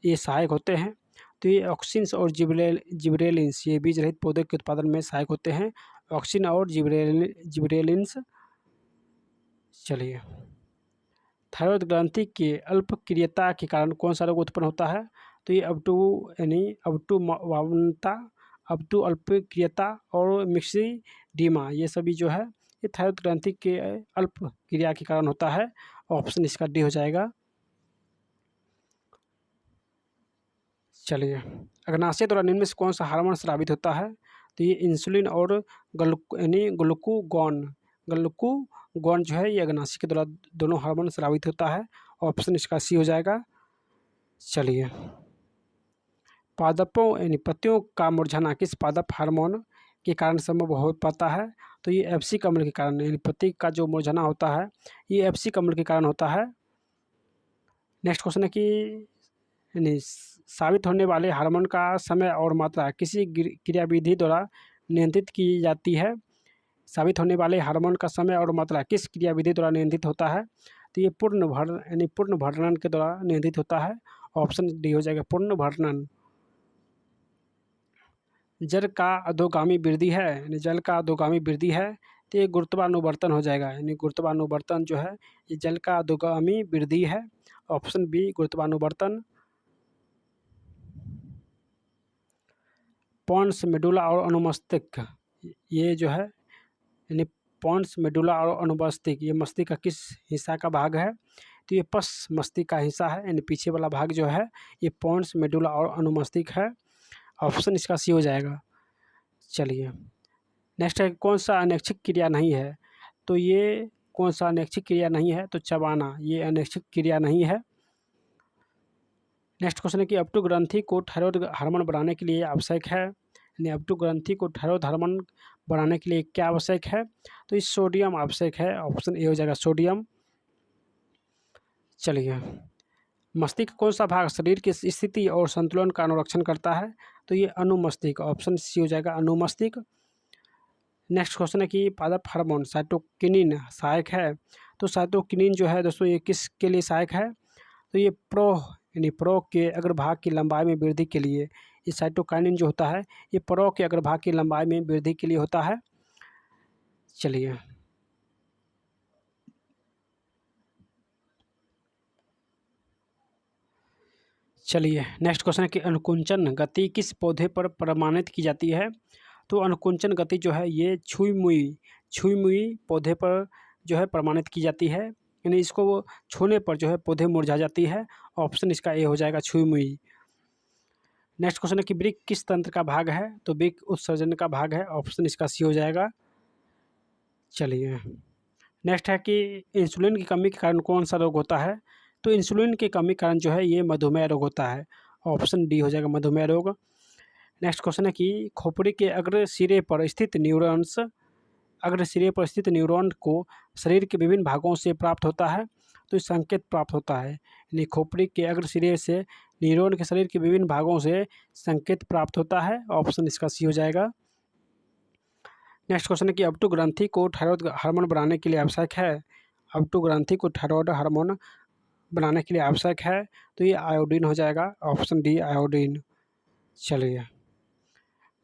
ये सहायक होते हैं। तो ये ऑक्सिन्स और जिबरेलिन्स ये बीज रहित पौधे के उत्पादन में सहायक होते हैं, ऑक्सिन और जिबरेलिन्स। चलिए थायराइड ग्रंथि के अल्पक्रियता के कारण कौन सा रोग उत्पन्न होता है? तो ये अल्पक्रियता और मिक्सिडीमा ये सभी जो है ये थायराइड ग्रंथि के अल्प क्रिया के कारण होता है, ऑप्शन इसका डी हो जाएगा। चलिए अग्नाशय द्वारा निम्न में से कौन सा हार्मोन स्रावित होता है? तो ये इंसुलिन और ग्लूकागॉन जो है ये अग्नाशय के द्वारा दोनों हार्मोन स्रावित होता है, ऑप्शन इसका सी हो जाएगा। चलिए पादपों यानी पत्तियों का मुरझाना किस पादप हार्मोन के कारण संभव हो पाता है? तो ये एफसी अम्ल के कारण, यानी पत्ती का जो मुरझाना होता है ये एफसी अम्ल के कारण होता है। नेक्स्ट क्वेश्चन है कि यानी साबित होने वाले हार्मोन का समय और मात्रा किसी क्रियाविधि द्वारा नियंत्रित की जाती है? साबित होने वाले हार्मोन का समय और मात्रा किस क्रियाविधि द्वारा नियंत्रित होता है? तो ये पूर्ण भरणन के द्वारा नियंत्रित होता है, ऑप्शन डी हो जाएगा पूर्ण भरणन। जल का अधोगामी वृद्धि है, यानी जल का अधोगामी वृद्धि है तो ये गुरुत्वानुवर्तन हो जाएगा, यानी गुरुत्वानुवर्तन जो है ये जल का अधोगामी वृद्धि है, ऑप्शन बी गुरुत्वानुवर्तन। पॉन्स मेडुला और अनुमस्तिष्क ये जो है यानी पॉन्स मेडुला और अनुमस्तिष्क ये मस्तिष्क का किस हिस्सा का भाग है? तो ये पश्च मस्तिष्क का हिस्सा है, यानी पीछे वाला भाग जो है ये पॉन्स मेडुला और अनुमस्तिष्क है, ऑप्शन इसका सी हो जाएगा। चलिए नेक्स्ट है कौन सा अनैच्छिक क्रिया नहीं है? तो ये कौन सा अनैच्छिक क्रिया नहीं है? तो चबाना ये अनैच्छिक क्रिया नहीं है। नेक्स्ट क्वेश्चन है कि अपटू ग्रंथि को थायराइड हार्मोन बनाने के लिए आवश्यक है, यानी अपटू ग्रंथि को थायराइड हार्मोन बनाने के लिए क्या आवश्यक है? तो इस सोडियम आवश्यक है, ऑप्शन ए हो जाएगा सोडियम। चलिए मस्तिष्क कौन सा भाग शरीर की स्थिति और संतुलन का अनुरक्षण करता है? तो ये अनुमस्तिष्क, ऑप्शन सी हो जाएगा अनुमस्तिष्क। नेक्स्ट क्वेश्चन है कि पादप हार्मोन साइटोकिनिन सहायक है, तो साइटोकिनिन जो है दोस्तों ये किसके लिए सहायक है? तो ये प्रो के अग्रभाग की लंबाई में वृद्धि के लिए, ये साइटोकाइनिन जो होता है ये प्रो के अग्रभाग की लंबाई में वृद्धि के लिए होता है। चलिए नेक्स्ट क्वेश्चन है कि अनुकुंचन गति किस पौधे पर प्रमाणित की जाती है? तो अनुकुंचन गति जो है ये छुई मुई पौधे पर जो है प्रमाणित की जाती है, यानी इसको छूने पर जो है पौधे मुरझा जाती है, ऑप्शन इसका ए हो जाएगा छुई मुई। नेक्स्ट क्वेश्चन है कि वृक्क किस तंत्र का भाग है? तो वृक्क उत्सर्जन का भाग है, ऑप्शन इसका सी हो जाएगा। चलिए नेक्स्ट है कि इंसुलिन की कमी के कारण कौन सा रोग होता है? तो इंसुलिन की कमी के कारण जो है ये मधुमेह रोग होता है, ऑप्शन डी हो जाएगा मधुमेह रोग। नेक्स्ट क्वेश्चन है कि खोपड़ी के अग्र सिरे पर स्थित न्यूरॉन को शरीर के विभिन्न भागों से प्राप्त होता है, तो इस संकेत प्राप्त होता है, यानी खोपड़ी के अग्र सिरे से न्यूरॉन के शरीर के विभिन्न भागों से संकेत प्राप्त होता है, ऑप्शन इसका सी हो जाएगा। नेक्स्ट क्वेश्चन है कि अपटू ग्रंथि को थायराइड हार्मोन बनाने के लिए आवश्यक है? अपटू ग्रंथि को थायराइड हार्मोन बनाने के लिए आवश्यक है, तो ये आयोडीन हो जाएगा, ऑप्शन डी आयोडीन। चलिए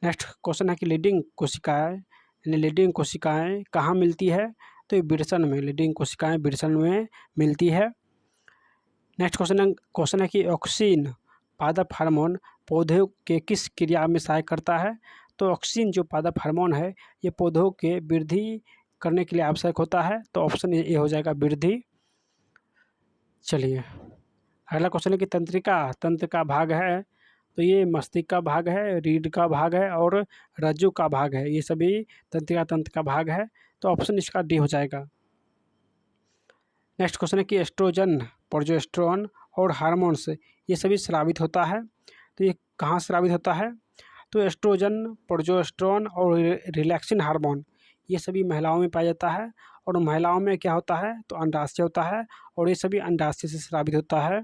नेक्स्ट क्वेश्चन है कि लीडिंग कोशिकाएं कहाँ मिलती है? तो ये विरसन में, लीडिंग कोशिकाएं विरसन में मिलती है। नेक्स्ट क्वेश्चन है कि ऑक्सिन पादप हार्मोन पौधे के किस क्रिया में सहायक करता है? तो ऑक्सिन जो पादप हार्मोन है ये पौधों के वृद्धि करने के लिए आवश्यक होता है? तो ऑप्शन ए हो जाएगा वृद्धि। चलिए अगला क्वेश्चन है कि तंत्र का भाग है, तो ये मस्तिष्क का भाग है, रीढ़ का भाग है और रज्जु का भाग है। ये सभी तंत्र का भाग है, तो ऑप्शन इसका डी हो जाएगा। नेक्स्ट क्वेश्चन है कि एस्ट्रोजन, प्रोजेस्टेरोन और हार्मोन्स ये सभी स्रावित होता है, तो ये कहाँ स्रावित होता है? तो एस्ट्रोजन, प्रोजेस्टेरोन और रिलैक्सिन हार्मोन ये सभी महिलाओं में पाया जाता है, और महिलाओं में क्या होता है? तो अंडाशय होता है, और ये सभी अंडाशय से स्रावित होता है।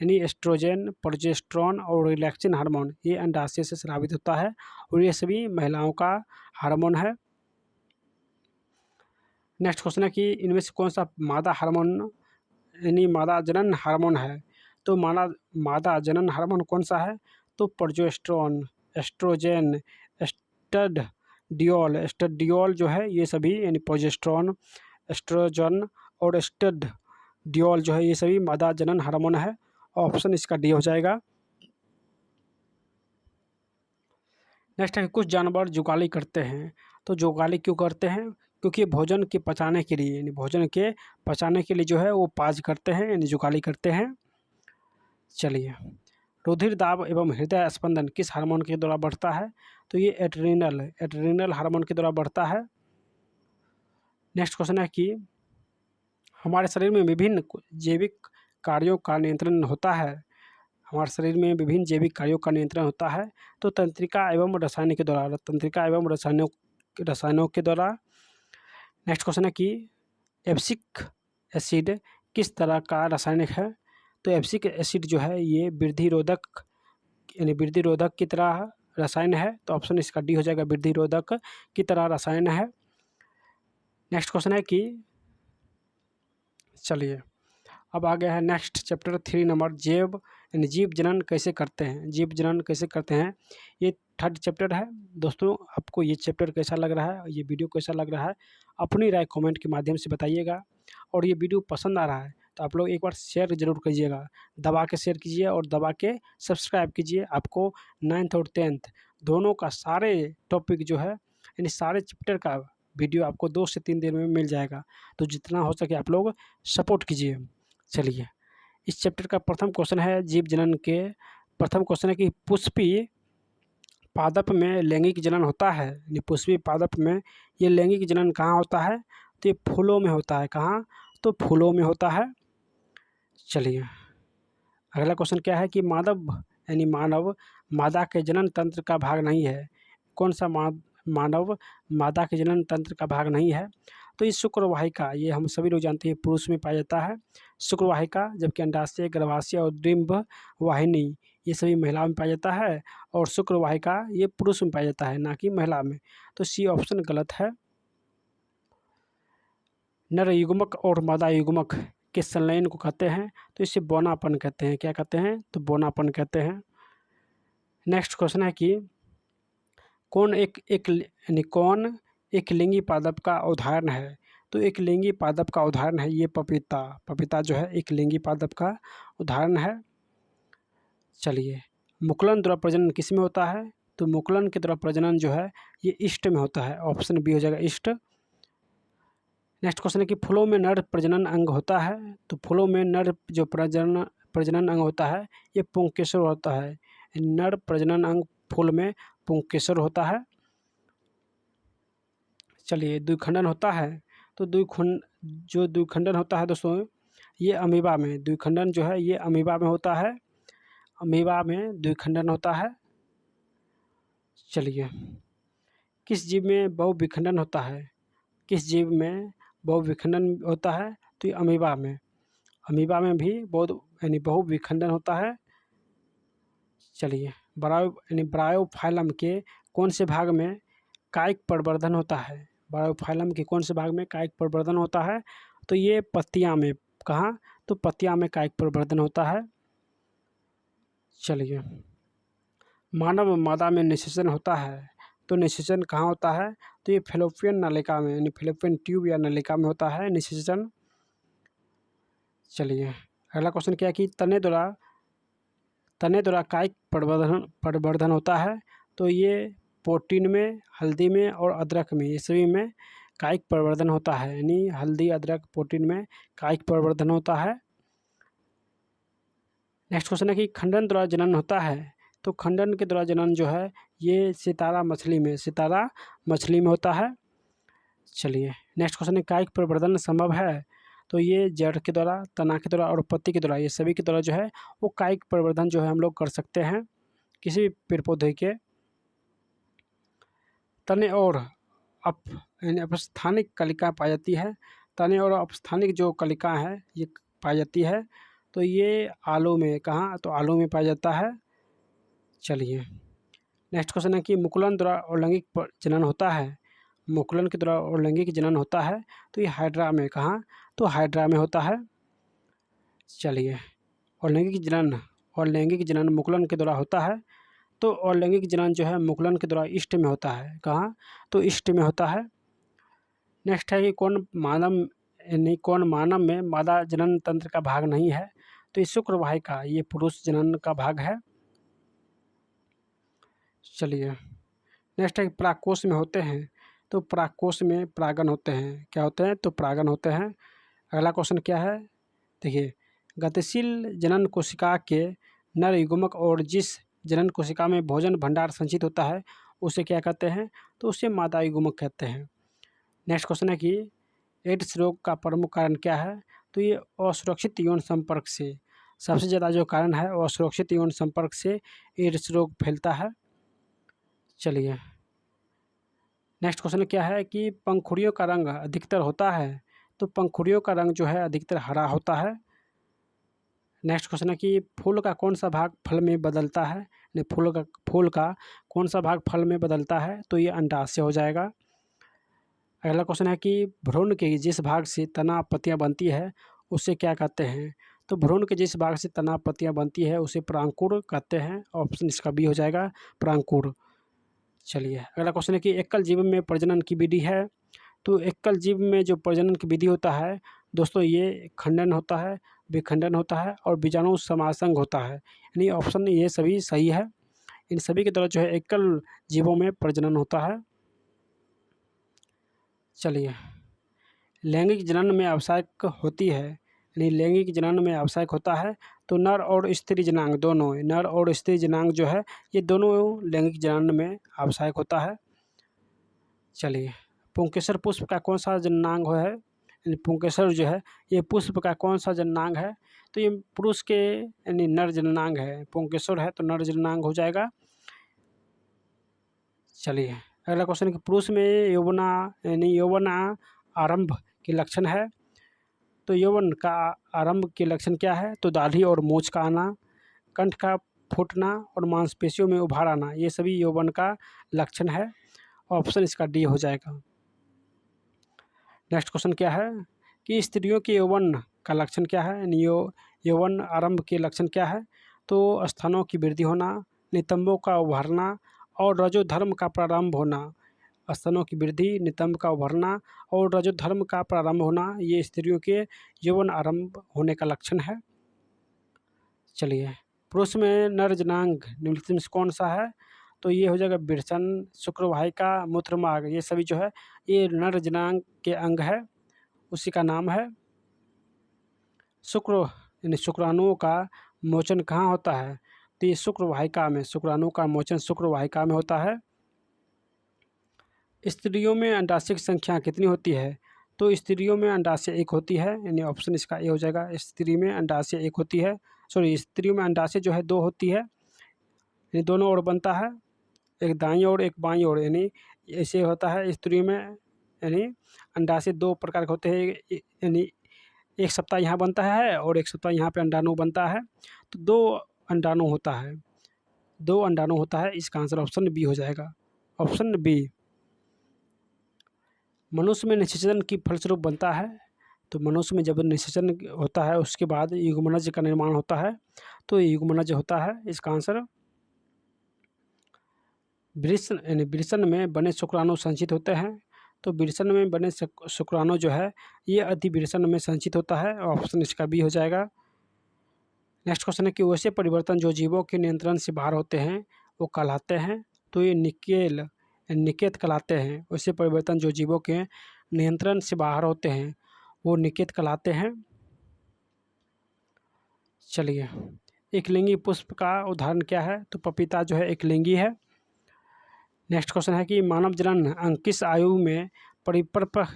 यानी एस्ट्रोजन, प्रोजेस्टेरोन और रिलैक्सिन हार्मोन ये अंडाशय से स्रावित होता है, और ये सभी महिलाओं का हार्मोन है। नेक्स्ट क्वेश्चन है कि इनमें से कौन सा मादा हार्मोन यानी मादा जनन हार्मोन है? तो मादा जनन हार्मोन कौन सा है? तो प्रोजेस्टेरोन, एस्ट्रोजन, एस्ट्रेडियोल जो है ये सभी, यानी प्रोजेस्टेरोन, एस्ट्रोजन और एस्ट्रेडियोल जो है ये सभी मादा जनन हार्मोन है। ऑप्शन इसका डी हो जाएगा। नेक्स्ट है कि कुछ जानवर जुगाली करते हैं, तो जुगाली क्यों करते हैं? क्योंकि भोजन के पचाने के लिए, यानी भोजन के पचाने के लिए जो है वो पाज करते हैं, यानी जुगाली करते हैं। चलिए रुधिर दाब एवं हृदय स्पंदन किस हार्मोन के द्वारा बढ़ता है? तो ये एड्रेनल हार्मोन के द्वारा बढ़ता है। नेक्स्ट क्वेश्चन है कि हमारे शरीर में विभिन्न जैविक कार्यों का नियंत्रण होता है, हमारे शरीर में विभिन्न जैविक कार्यों का नियंत्रण होता है, तो तंत्रिका एवं रसायन के द्वारा, रसायनों के द्वारा। नेक्स्ट क्वेश्चन है कि एब्सिक एसिड किस तरह का रासायनिक है? तो एब्सिक एसिड जो है ये वृद्धि रोधक, यानी वृद्धि रोधक की तरह रसायन है, तो ऑप्शन इसका डी हो जाएगा, वृद्धि रोधक की तरह रसायन है। नेक्स्ट क्वेश्चन है कि चलिए अब आ गया है नेक्स्ट चैप्टर 3 नंबर यानी जीव जनन कैसे करते हैं, जीव जनन कैसे करते हैं, ये थर्ड चैप्टर है। दोस्तों आपको ये चैप्टर कैसा लग रहा है, ये वीडियो कैसा लग रहा है, अपनी राय कमेंट के माध्यम से बताइएगा। और ये वीडियो पसंद आ रहा है तो आप लोग एक बार शेयर ज़रूर कीजिएगा, दबा के शेयर कीजिए और दबा के सब्सक्राइब कीजिए। आपको 9th और 10th दोनों का सारे टॉपिक जो है, यानी सारे चैप्टर का वीडियो आपको 2 से 3 दिन में मिल जाएगा, तो जितना हो सके आप लोग सपोर्ट कीजिए। चलिए इस चैप्टर का प्रथम क्वेश्चन है जीव जनन के, प्रथम क्वेश्चन है कि पुष्पी पादप में लैंगिक जनन होता है, यानी पुष्पी पादप में ये लैंगिक जनन कहाँ होता है? तो ये फूलों में होता है। कहाँ? तो फूलों में होता है। चलिए अगला क्वेश्चन क्या है कि मानव मादा के जनन तंत्र का भाग नहीं है, कौन सा मानव मादा के जनन तंत्र का भाग नहीं है? तो ये शुक्रवाहिका, ये हम सभी लोग जानते हैं पुरुष में पाया जाता है शुक्रवाहिका, जबकि अंडाशय, गर्भाशय और डिंब वाहिनी ये सभी महिलाओं में पाया जाता है, और शुक्रवाहिका ये पुरुष में पाया जाता है, ना कि महिला में। तो सी ऑप्शन गलत है। नर युग्मक और मादा युग्मक के संलयन को कहते हैं, तो इसे बौनापन कहते हैं। क्या कहते हैं? तो बौनापन कहते हैं। नेक्स्ट क्वेश्चन है कि कौन एक लिंगी पादप का उदाहरण है? तो एक लिंगी पादप का उदाहरण है ये पपीता जो है एक लिंगी पादप का उदाहरण है। चलिए मुकुलन द्वारा प्रजनन किस में होता है? तो मुकुलन के द्वारा प्रजनन जो है ये ईस्ट में होता है, ऑप्शन बी हो जाएगा ईस्ट। नेक्स्ट क्वेश्चन है कि फूलों में नर प्रजनन अंग होता है, तो फूलों में नर जो प्रजनन अंग होता है ये पुंकेसर होता है, नर प्रजनन अंग फूल में पुंकेसर होता है। चलिए द्विखंडन होता है, तो द्विखंडन होता है दोस्तों ये अमीबा में, द्विखंडन जो है ये अमीबा में होता है, अमीबा में द्विखंडन होता है। चलिए किस जीव में बहुविखंडन होता है? किस जीव में बहुविखंडन होता है? तो ये अमीबा में भी बहुविखंडन होता है। चलिए ब्रायोफाइलम के कौन से भाग में कायिक प्रवर्धन होता है? ब्रायोफाइलम के कौन से भाग में कायिक प्रवर्धन होता है? तो ये पत्तियां में। कहाँ? तो पत्तियां में कायिक प्रवर्धन होता है। चलिए मानव मादा में निषेचन होता है, तो निषेचन कहाँ होता है? तो ये फैलोपियन नलिका में, यानी फैलोपियन ट्यूब या नलिका में होता है निषेचन। चलिए अगला क्वेश्चन क्या है कि तने द्वारा कायिक प्रवर्धन होता है, तो ये प्रोटीन में, हल्दी में और अदरक में, ये सभी में कायिक परिवर्धन होता है, यानी हल्दी अदरक प्रोटीन में कायिक परिवर्धन होता है। नेक्स्ट क्वेश्चन है कि खंडन द्वारा जनन होता है, तो खंडन के द्वारा जनन जो है ये सितारा मछली में होता है। चलिए नेक्स्ट क्वेश्चन है कायिक परिवर्धन संभव है, तो ये जड़ के द्वारा, तना के द्वारा और पत्ती के द्वारा, ये सभी के द्वारा जो है वो कायिक परिवर्धन जो है हम लोग कर सकते हैं किसी भी पेड़ पौधे के। तने और अपस्थानिक कलिका पाई जाती है, तने और अपस्थानिक जो कलिका है ये पाई जाती है, तो ये आलू में, कहाँ, तो आलू में पाया जाता है। चलिए नेक्स्ट क्वेश्चन है कि मुकुलन द्वारा अलैंगिक जनन होता है, मुकुलन के द्वारा अलैंगिक जनन होता है, तो ये हाइड्रा में, कहाँ, तो हाइड्रा में होता है। चलिए अलैंगिक जनन मुकुलन के द्वारा होता है, तो अलैंगिक जनन जो है मुकुलन के द्वारा इष्ट में होता है, कहाँ, तो इष्ट में होता है। नेक्स्ट है कि कौन मानव में मादा जनन तंत्र का भाग नहीं है, तो ये शुक्रवाहिका, ये पुरुष जनन का भाग है। चलिए नेक्स्ट है कि परागकोश में होते हैं, तो परागकोश में परागन होते हैं, क्या होते हैं, तो परागन होते हैं। अगला क्वेश्चन क्या है, देखिए गतिशील जनन कोशिका के नर युग्मक और जिस जनन कोशिका में भोजन भंडार संचित होता है उसे क्या कहते हैं, तो उसे मादा युग्मक कहते हैं। नेक्स्ट क्वेश्चन है कि एड्स रोग का प्रमुख कारण क्या है, तो ये असुरक्षित यौन संपर्क से, सबसे ज़्यादा जो कारण है वो असुरक्षित यौन संपर्क से एड्स रोग फैलता है। चलिए नेक्स्ट क्वेश्चन क्या है कि पंखुड़ियों का रंग अधिकतर होता है, तो पंखुड़ियों का रंग जो है अधिकतर हरा होता है। नेक्स्ट क्वेश्चन है कि फूल का कौन सा भाग फल में बदलता है, फूल का कौन सा भाग फल में बदलता है, तो ये अंडाशय हो जाएगा। अगला क्वेश्चन है कि भ्रूण के जिस भाग से तना पत्तियां बनती है उसे क्या कहते हैं, तो भ्रूण के जिस भाग से तना पत्तियां बनती है उसे परांकुर कहते हैं। ऑप्शन इसका बी हो जाएगा, परांकुर। चलिए अगला क्वेश्चन है कि एकल जीव में प्रजनन की विधि है, तो एकल जीव में जो प्रजनन की विधि होता है दोस्तों ये खंडन होता है, विखंडन होता है और बीजाणु समासंग होता है, यानी ऑप्शन ये सभी सही है। इन सभी के द्वारा जो है एकल जीवों में प्रजनन होता है। चलिए लैंगिक जनन में आवश्यक होती है, यानी लैंगिक जनन में आवश्यक होता है, तो नर और स्त्री जनांग दोनों, नर और स्त्री जनांग जो है ये दोनों लैंगिक जनन में आवश्यक होता है। चलिए पुंकेसर पुष्प का कौन सा जननांग है, यानी पुंकेसर जो है ये पुष्प का कौन सा जननांग है, तो ये पुरुष के यानी नर जननांग है, पुंकेसर है तो नर जननांग हो जाएगा। चलिए अगला क्वेश्चन है कि पुरुष में यौवना यानी यौवना आरंभ के लक्षण है, तो यौवन का आरंभ के लक्षण क्या है, तो दाढ़ी और मूंछ का आना, कंठ का फूटना और मांसपेशियों में उभार आना, ये सभी यौवन का लक्षण है। ऑप्शन इसका डी हो जाएगा। नेक्स्ट क्वेश्चन क्या है कि स्त्रियों के यौवन का लक्षण क्या है, यानी यौवन आरंभ के लक्षण क्या है, तो स्तनों की वृद्धि होना, नितंबों का उभरना और रजोधर्म का प्रारंभ होना। स्तनों की वृद्धि, नितंब का उभरना और रजोधर्म का प्रारंभ होना, ये स्त्रियों के यौवन आरंभ होने का लक्षण है। चलिए पुरुष में नर जनांग निम्नलिखित में से कौन सा है, तो ये हो जाएगा वृषण, शुक्रवाहिका, मूत्रमार्ग, ये सभी जो है ये नर जनांग के अंग है, उसी का नाम है। शुक्र यानी शुक्राणुओं का मोचन कहाँ होता है, तो ये शुक्रवाहिका में, शुक्राणु का मोचन शुक्रवाहिका में होता है। स्त्रियों में अंडाशय की संख्या कितनी होती है, तो स्त्रियों में अंडाशय एक होती है, यानी ऑप्शन इसका ए हो जाएगा, स्त्री में अंडाशय एक होती है, स्त्रियों में अंडाशय जो है दो होती है, यानी दोनों ओर बनता है, एक दाईं ओर एक बाईं ओर, यानी ऐसे होता है स्त्रियों में, यानी अंडाशय दो प्रकार के होते हैं, यानी एक सप्ताह यहाँ बनता है और एक सप्ताह यहाँ पे अंडाणु बनता है, तो दो अंडाणु होता है, इसका आंसर ऑप्शन बी हो जाएगा, ऑप्शन बी। मनुष्य में निषेचन की फलस्वरूप बनता है, तो मनुष्य में जब निषेचन होता है उसके बाद युग्मनज का निर्माण होता है, तो युग्मनज होता है, इसका आंसर। वृषण यानी वृषण में बने शुक्राणु संचित होते हैं, तो वृषण में बने शुक्राणु जो है ये अधिवृषण में संचित होता है, ऑप्शन इसका बी हो जाएगा। नेक्स्ट क्वेश्चन है कि वैसे परिवर्तन जो जीवों के नियंत्रण से बाहर होते हैं वो कहलाते हैं, तो ये निकेत कहलाते हैं। वैसे परिवर्तन जो जीवों के नियंत्रण से बाहर होते हैं वो निषेध कहलाते हैं। चलिए, एकलिंगी पुष्प का उदाहरण क्या है? तो पपीता जो है एकलिंगी है। नेक्स्ट क्वेश्चन है कि मानव जनन अंग किस आयु में परिपक्व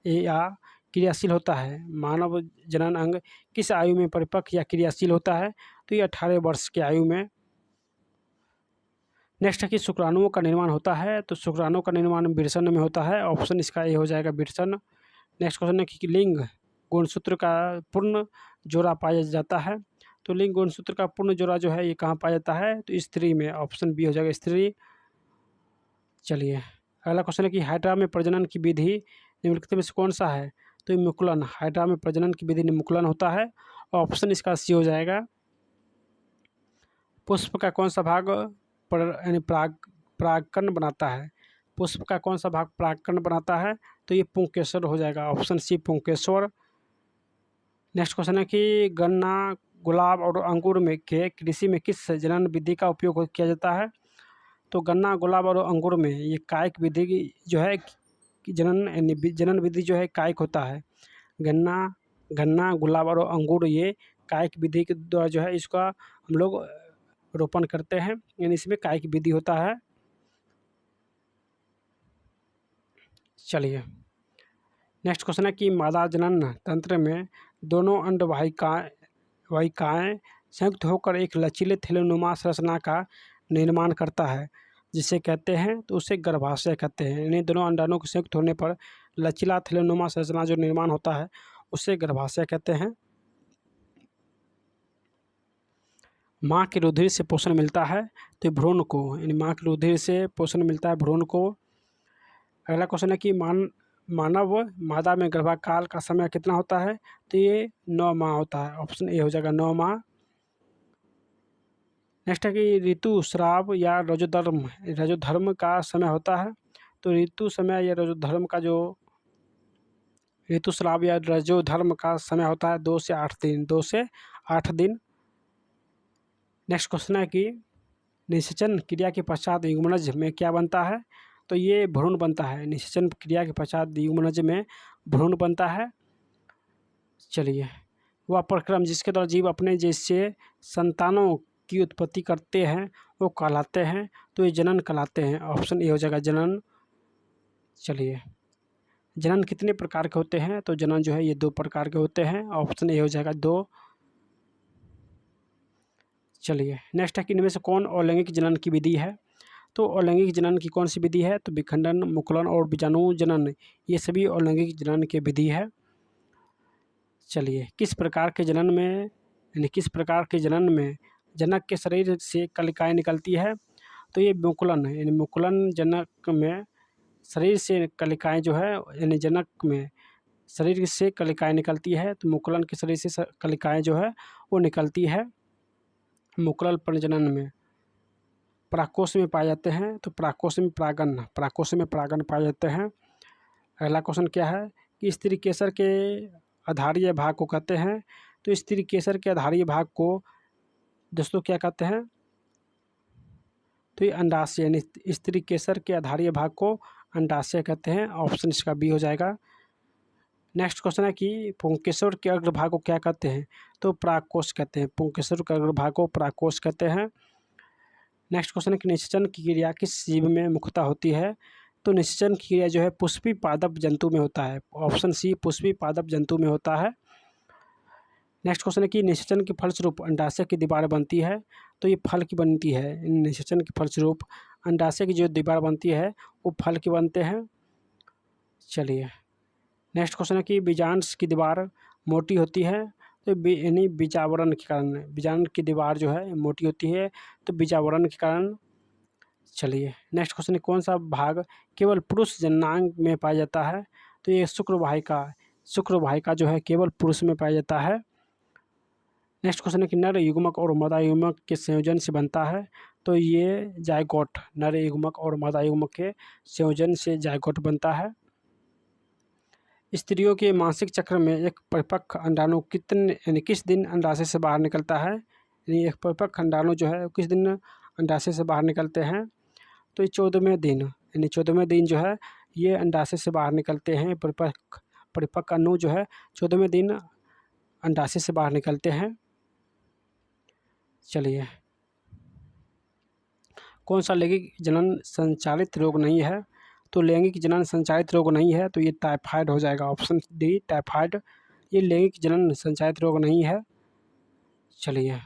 या क्रियाशील होता है? मानव जनन अंग किस आयु में परिपक्व या क्रियाशील होता है? तो ये 18 वर्ष की आयु में। नेक्स्ट है कि शुक्राणुओं का निर्माण होता है? तो शुक्राणुओं का निर्माण वृषण में होता है। ऑप्शन इसका ए हो जाएगा, वृषण। नेक्स्ट क्वेश्चन है कि लिंग गुणसूत्र का पूर्ण जोड़ा पाया जाता है? तो लिंग गुणसूत्र का पूर्ण जोड़ा जो है ये कहाँ पाया जाता है? तो स्त्री में। ऑप्शन बी हो जाएगा, स्त्री। चलिए, अगला क्वेश्चन है कि हाइड्रा में प्रजनन की विधि निम्नलिखित में से कौन सा है? तो ये मुकुलन। हाइड्रा में प्रजनन की विधि मुकुलन होता है। ऑप्शन इसका सी हो जाएगा। पुष्प का कौन सा भाग परागकण बनाता है? पुष्प का कौन सा भाग परागकण बनाता है? तो ये पुंकेसर हो जाएगा। ऑप्शन सी, पुंकेसर। नेक्स्ट क्वेश्चन है कि गन्ना, गुलाब और अंगूर में के कृषि में किस जनन विधि का उपयोग किया जाता है? तो गन्ना, गुलाब और अंगूर में ये कायिक विधि जो है जनन विधि जो है कायिक होता है। गन्ना, गुलाब और अंगूर ये कायिक विधि के द्वारा जो है इसका हम लोग रोपण करते हैं, यानी इसमें कायिक विधि होता है। चलिए, नेक्स्ट क्वेश्चन है कि मादा जनन तंत्र में दोनों अंडवाहिकाएं संयुक्त होकर एक लचीले थैलेनुमा संरचना का निर्माण करता है, जिसे कहते हैं, तो उसे गर्भाशय कहते हैं। यानी दोनों अंडाणुओं के संयुक्त होने पर लचीला थैलेनुमा संरचना जो निर्माण होता है उसे गर्भाशय कहते हैं। माँ के रुधिर से पोषण मिलता है? तो भ्रूण को, यानी माँ के रुधिर से पोषण मिलता है भ्रूण को। अगला क्वेश्चन है कि मानव मादा में गर्भकाल का समय कितना होता है? तो ये 9 माह होता है। ऑप्शन ए हो जाएगा, 9 माह। नेक्स्ट है कि ऋतुस्राव या रजोधर्म का समय होता है? तो ऋतु समय या रजोधर्म का जो ऋतुस्राव या रजोधर्म का समय होता है 2 से 8 दिन। 2 से 8 दिन। नेक्स्ट क्वेश्चन है कि निषेचन क्रिया के पश्चात युग्मनज में क्या बनता है? तो ये भ्रूण बनता है। निषेचन क्रिया के पश्चात युग्मनज में भ्रूण बनता है। चलिए, वह प्रक्रम जिसके द्वारा जीव अपने जैसे संतानों की उत्पत्ति करते हैं वो कहलाते हैं? तो ये जनन कहलाते हैं। ऑप्शन ए हो जाएगा, जनन। चलिए, जनन कितने प्रकार के होते हैं? तो जनन जो है ये 2 प्रकार के होते हैं। ऑप्शन ए हो जाएगा, 2। चलिए, नेक्स्ट है कि इनमें से कौन अलैंगिक जनन की विधि है? तो अलैंगिक जनन की कौन सी विधि है? तो विखंडन, मुकुलन और बीजाणु जनन, ये सभी अलैंगिक जनन की विधि है। चलिए, किस प्रकार के जनन में जनक के शरीर से कलिकाएँ निकलती है? तो ये मुकुलन है। यानी मुकुलन जनक में शरीर से कलिकाएँ जो है, यानी जनक में शरीर से कलिकाएँ निकलती है, तो मुकुलन के शरीर से कलिकाएँ जो है वो निकलती है। मुकुल प्रजनन में परागकोश में पाए जाते हैं, तो परागकोश में परागन पाए जाते हैं। अगला क्वेश्चन क्या है कि स्त्री केसर के आधारीय भाग को कहते हैं? तो स्त्री केसर के आधारीय भाग को दोस्तों क्या कहते हैं? तो ये अंडाशय, यानी स्त्री केसर के आधारीय भाग को अंडाशय कहते हैं। ऑप्शन इसका बी हो जाएगा। नेक्स्ट क्वेश्चन है कि पुंकेसर के अग्रभाग को क्या कहते हैं? तो परागकोश कहते हैं। पुंकेसर के अग्रभाग को परागकोश कहते हैं। नेक्स्ट क्वेश्चन है कि निषेचन की क्रिया किस जीव में मुख्यतः होती है? तो निषेचन की क्रिया जो है पुष्पी पादप जंतु में होता है। ऑप्शन सी, पुष्पी पादप जंतु में होता है। नेक्स्ट क्वेश्चन है कि निषेचन के फलस्वरूप अंडाशय की दीवार बनती है? तो ये फल की बनती है। निषेचन के फलस्वरूप अंडाशय की जो दीवार बनती है वो फल की बनते हैं। चलिए, नेक्स्ट क्वेश्चन है कि बीजांड की दीवार मोटी होती है? तो यानी बीजावरण के कारण बीजांड की दीवार जो है मोटी होती है, तो बीजावरण के कारण। चलिए, नेक्स्ट क्वेश्चन है कौन सा भाग केवल पुरुष जननांग में पाया जाता है? तो ये शुक्रवाहिका जो है केवल पुरुष में पाया जाता है। नेक्स्ट क्वेश्चन है कि नर युग्मक और मादा युग्मक के संयोजन से बनता है? तो ये जायगोट, नर युग्मक और मादा युग्मक के संयोजन से जायगोट बनता है। स्त्रियों के मासिक चक्र में एक परिपक्व अंडाणु किस दिन अंडाशय से बाहर निकलता है? यानी एक परिपक्व अंडाणु जो है किस दिन अंडाशय से बाहर निकलते हैं? तो ये 14वें दिन, यानी 14वें दिन जो है ये अंडाशय से बाहर निकलते हैं। परिपक्व अणु जो है 14वें दिन अंडाशय से बाहर निकलते हैं। चलिए, कौन सा लैंगिक जनन संचालित रोग नहीं है? तो लैंगिक जनन संचालित रोग नहीं है तो ये टाइफाइड हो जाएगा, ऑप्शन डी टाइफाइड। ये लैंगिक जनन संचालित रोग नहीं है। चलिए,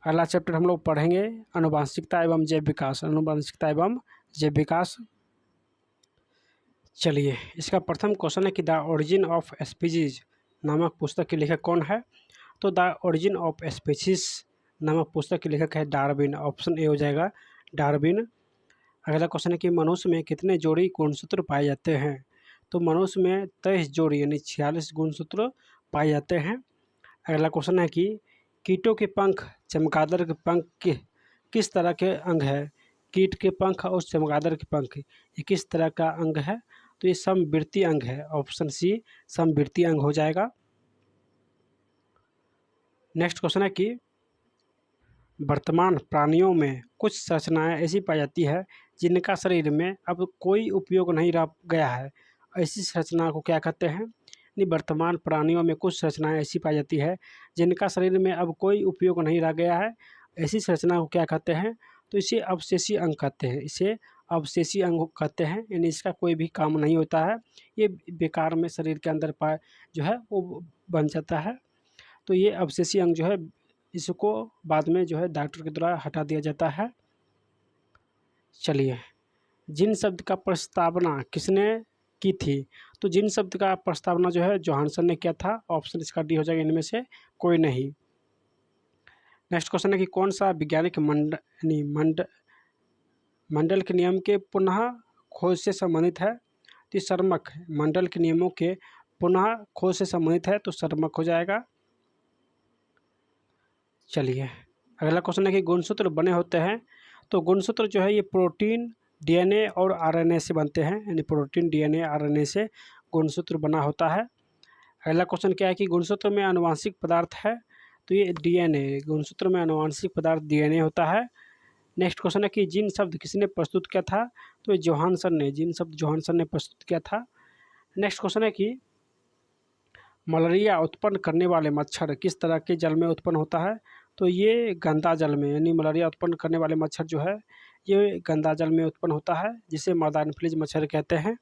अगला चैप्टर हम लोग पढ़ेंगे आनुवंशिकता एवं जैव विकास। आनुवंशिकता एवं जैव विकास। चलिए, इसका प्रथम क्वेश्चन है कि द ओरिजिन ऑफ स्पीसीज नामक पुस्तक के लेखक कौन है? तो द ओरिजिन ऑफ स्पीसीज नामक पुस्तक के लेखक है डार्विन। ऑप्शन ए हो जाएगा डार्विन। अगला क्वेश्चन है कि मनुष्य में कितने जोड़ी गुणसूत्र पाए जाते हैं? तो मनुष्य में 23 जोड़ी यानी 46 गुणसूत्र पाए जाते हैं। अगला क्वेश्चन है कि कीटों के पंख चमगादड़ के पंख के किस तरह के अंग है? कीट के पंख और चमगादड़ के पंख ये किस तरह का अंग है? तो ये समवृत्तीय अंग है। ऑप्शन सी समवृत्तीय अंग हो जाएगा। नेक्स्ट क्वेश्चन है कि वर्तमान प्राणियों में कुछ संरचनाएं ऐसी पाई जाती है जिनका शरीर में अब कोई उपयोग नहीं रह गया है। ऐसी संरचना को क्या कहते हैं? वर्तमान प्राणियों में कुछ संरचनाएं ऐसी पाई जाती है जिनका शरीर में अब कोई उपयोग नहीं रह गया है। ऐसी संरचना को क्या कहते हैं? तो इसे अवशेषी अंग कहते हैं। इसे अवशेषी अंग कहते हैं, यानी इसका कोई भी काम नहीं होता है। ये बेकार में शरीर के अंदर पाए जो है वो बन जाता है। तो ये अवशेषी अंग जो है इसको बाद में जो है डॉक्टर के द्वारा हटा दिया जाता है। चलिए, जिन शब्द का प्रस्तावना किसने की थी? तो जिन शब्द का प्रस्तावना जो है जोहानसन ने किया था। ऑप्शन इसका डी हो जाएगा, इनमें से कोई नहीं। नेक्स्ट क्वेश्चन है कि कौन सा वैज्ञानिक मंडल के नियम के पुनः खोज से संबंधित है? तो सर्मक मंडल के नियमों के पुनः खोज से संबंधित है तो सर्मक हो जाएगा। चलिए, अगला क्वेश्चन है कि गुणसूत्र बने होते हैं। तो गुणसूत्र जो है ये प्रोटीन, डीएनए और आरएनए से बनते हैं, यानी प्रोटीन, डीएनए, आरएनए से गुणसूत्र बना होता है। अगला क्वेश्चन क्या है कि गुणसूत्र में आनुवांशिक पदार्थ है? तो ये डीएनए, गुणसूत्र में आनुवांशिक पदार्थ डीएनए होता है। नेक्स्ट क्वेश्चन है कि जिन शब्द किसने प्रस्तुत किया था? तो ये जोहानसन ने, जिन शब्द जोहानसन ने प्रस्तुत किया था। नेक्स्ट क्वेश्चन है कि मलेरिया उत्पन्न करने वाले मच्छर किस तरह के जल में उत्पन्न होता है? तो ये गंदा जल में, यानी मलेरिया उत्पन्न करने वाले मच्छर जो है ये गंदा जल में उत्पन्न होता है, जिसे मादा एनोफिलीज मच्छर कहते हैं।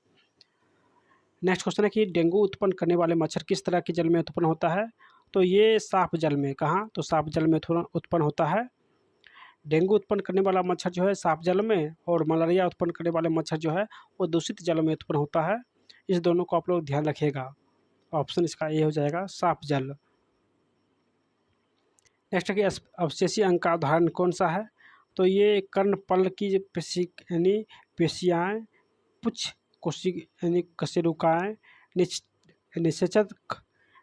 नेक्स्ट क्वेश्चन है कि डेंगू उत्पन्न करने वाले मच्छर किस तरह के जल में उत्पन्न होता है? तो ये साफ जल में। कहाँ? तो साफ जल में उत्पन्न होता है। डेंगू उत्पन्न करने वाला मच्छर जो है साफ जल में, और मलेरिया उत्पन्न करने वाले मच्छर जो है वो दूषित जल में उत्पन्न होता है। इस दोनों को आप लोग ध्यान रखिएगा। ऑप्शन इसका ए हो जाएगा, साफ जल। नेक्स्ट है कि अवशेषी अंग का उदाहरण कौन सा है? तो ये कर्णपल की यानी पेशियाएँ, पुच्छ कोशी यानी कशेरुकाएँ,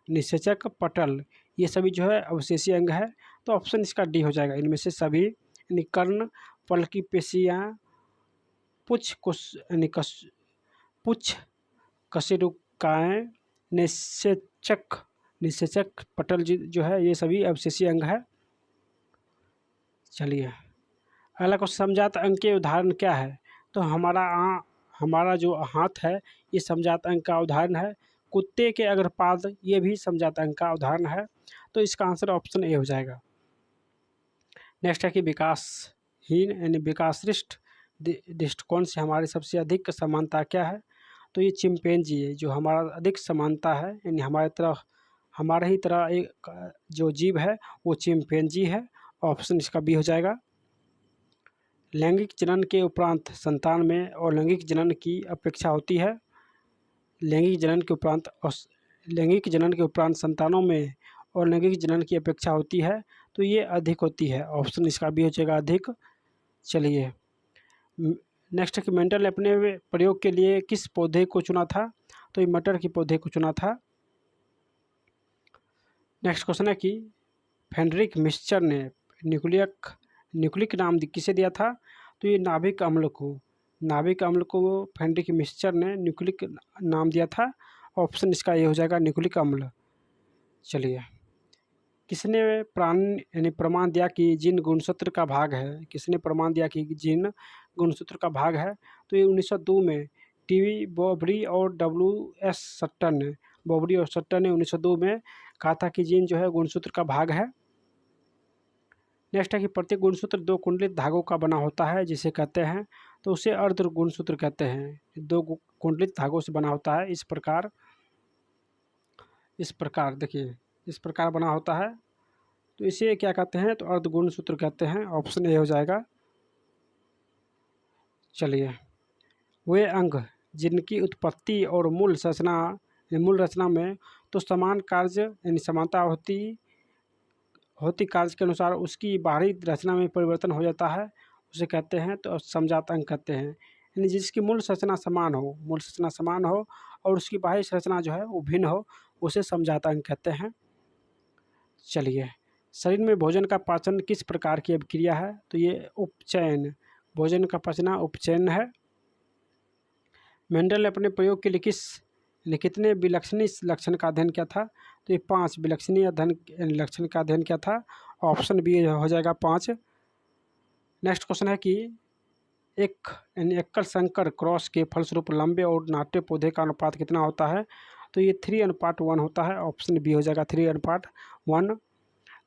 निषेचक पटल, ये सभी जो है अवशेषी अंग है। तो ऑप्शन इसका डी हो जाएगा, इनमें से सभी, यानी कर्ण, पल की पेशियाँ, पुच्छ कशेरुकाएँ, निषेचक पटल जो है ये सभी अवशेषी अंग है। चलिए, अगला क्वेश्चन, समजात अंग के उदाहरण क्या है? तो हमारा जो हाथ है ये समजात अंग का उदाहरण है। कुत्ते के अग्रपाद ये भी समजात अंग का उदाहरण है। तो इसका आंसर ऑप्शन ए हो जाएगा। नेक्स्ट है कि विकासहीन यानी विकासरिष्ट दृष्टिकोण से हमारी सबसे अधिक समानता क्या है? तो ये चिंपैंजी है जो हमारा अधिक समानता है, यानी हमारे ही तरह एक जो जीव है वो चिंपैंजी है। ऑप्शन इसका बी हो जाएगा। लैंगिक जनन के उपरांत संतान में और लैंगिक जनन की अपेक्षा होती है। लैंगिक जनन के उपरांत संतानों में और लैंगिक जनन की अपेक्षा होती है तो ये अधिक होती है। ऑप्शन इसका भी हो जाएगा, अधिक। चलिए, नेक्स्ट है कि मेंडल ने अपने प्रयोग के लिए किस पौधे को चुना था? तो ये मटर के पौधे को चुना था। नेक्स्ट क्वेश्चन है कि फ्रेडरिक मिक्सचर ने न्यूक्लिक नाम किसे दिया था? तो ये नाभिक अम्ल को फ्रेडरिक मिक्सचर ने न्यूक्लिक नाम दिया था। ऑप्शन इसका ये हो जाएगा, न्यूक्लिक अम्ल। चलिए, किसने प्रमाण दिया कि जीन गुणसूत्र का भाग है? किसने प्रमाण दिया कि जीन गुणसूत्र का भाग है। तो ये 1902 में टीवी बॉबरी और डब्ल्यू.एस. सट्टर ने 1902 में कहा था कि जीन जो है गुणसूत्र का भाग है। नेक्स्ट है कि प्रत्येक गुणसूत्र 2 कुंडलित धागों का बना होता है, जिसे कहते हैं, तो उसे अर्ध गुणसूत्र कहते हैं। 2 कुंडलित धागों से बना होता है। इस प्रकार देखिए, इस प्रकार बना होता है, तो इसे क्या कहते हैं, तो अर्ध गुणसूत्र कहते हैं। ऑप्शन ए हो जाएगा। चलिए, वे अंग जिनकी उत्पत्ति और मूल रचना में तो समान कार्य यानी समानता होती कार्य के अनुसार उसकी बाहरी रचना में परिवर्तन हो जाता है, उसे कहते हैं, तो समजात अंग कहते हैं। यानी जिसकी मूल संरचना समान हो और उसकी बाहरी संरचना जो है वो भिन्न हो, उसे समजात अंग कहते हैं। चलिए, शरीर में भोजन का पाचन किस प्रकार की अभिक्रिया है, तो ये उपचयन, भोजन का पचना उपचयन है। मेंडल ने अपने प्रयोग के लिए कितने विलक्षणी लक्षण का अध्ययन किया था, तो ये 5 विलक्षणी लक्षण का अध्ययन किया था। ऑप्शन बी हो जाएगा 5। नेक्स्ट क्वेश्चन है कि एकल संकर क्रॉस के फलस्वरूप लंबे और नाटे पौधे का अनुपात कितना होता है, तो ये 3:1 होता है। ऑप्शन बी हो जाएगा 3:1।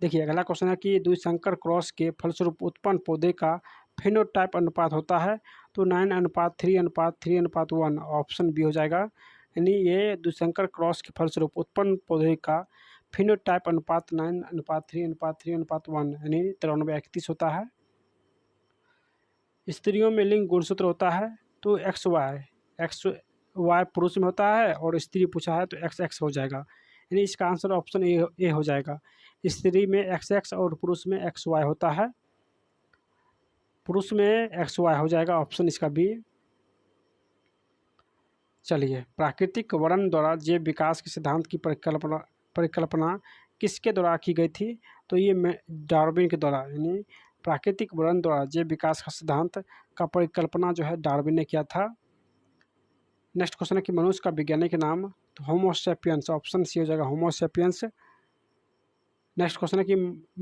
देखिए, अगला क्वेश्चन है कि द्विसंकर क्रॉस के फलस्वरूप उत्पन्न पौधे का फिनोटाइप अनुपात होता है, तो 9:3:3:1। ऑप्शन बी हो जाएगा। यानी ये द्विसंकर क्रॉस के फलस्वरूप उत्पन्न पौधे का फिनोटाइप अनुपात 9:3:3:1 यानी 93:31 होता है। स्त्रियों में लिंग गुणसूत्र होता है, तो XY पुरुष में होता है और स्त्री पूछा है तो XX हो जाएगा। यानी इसका आंसर ऑप्शन ए हो जाएगा। स्त्री में XX और पुरुष में XY होता है। पुरुष में XY हो जाएगा, ऑप्शन इसका बी। चलिए, प्राकृतिक वर्णन द्वारा जैव विकास के सिद्धांत की परिकल्पना किसके द्वारा की गई थी, तो ये डार्विन के द्वारा। यानी प्राकृतिक वर्णन द्वारा जैव विकास का सिद्धांत का परिकल्पना जो है डार्विन ने किया था। नेक्स्ट क्वेश्चन है कि मनुष्य का वैज्ञानिक नाम, तो होमोसेपियंस, ऑप्शन सी हो जाएगा होमोसेपियंस। नेक्स्ट क्वेश्चन है कि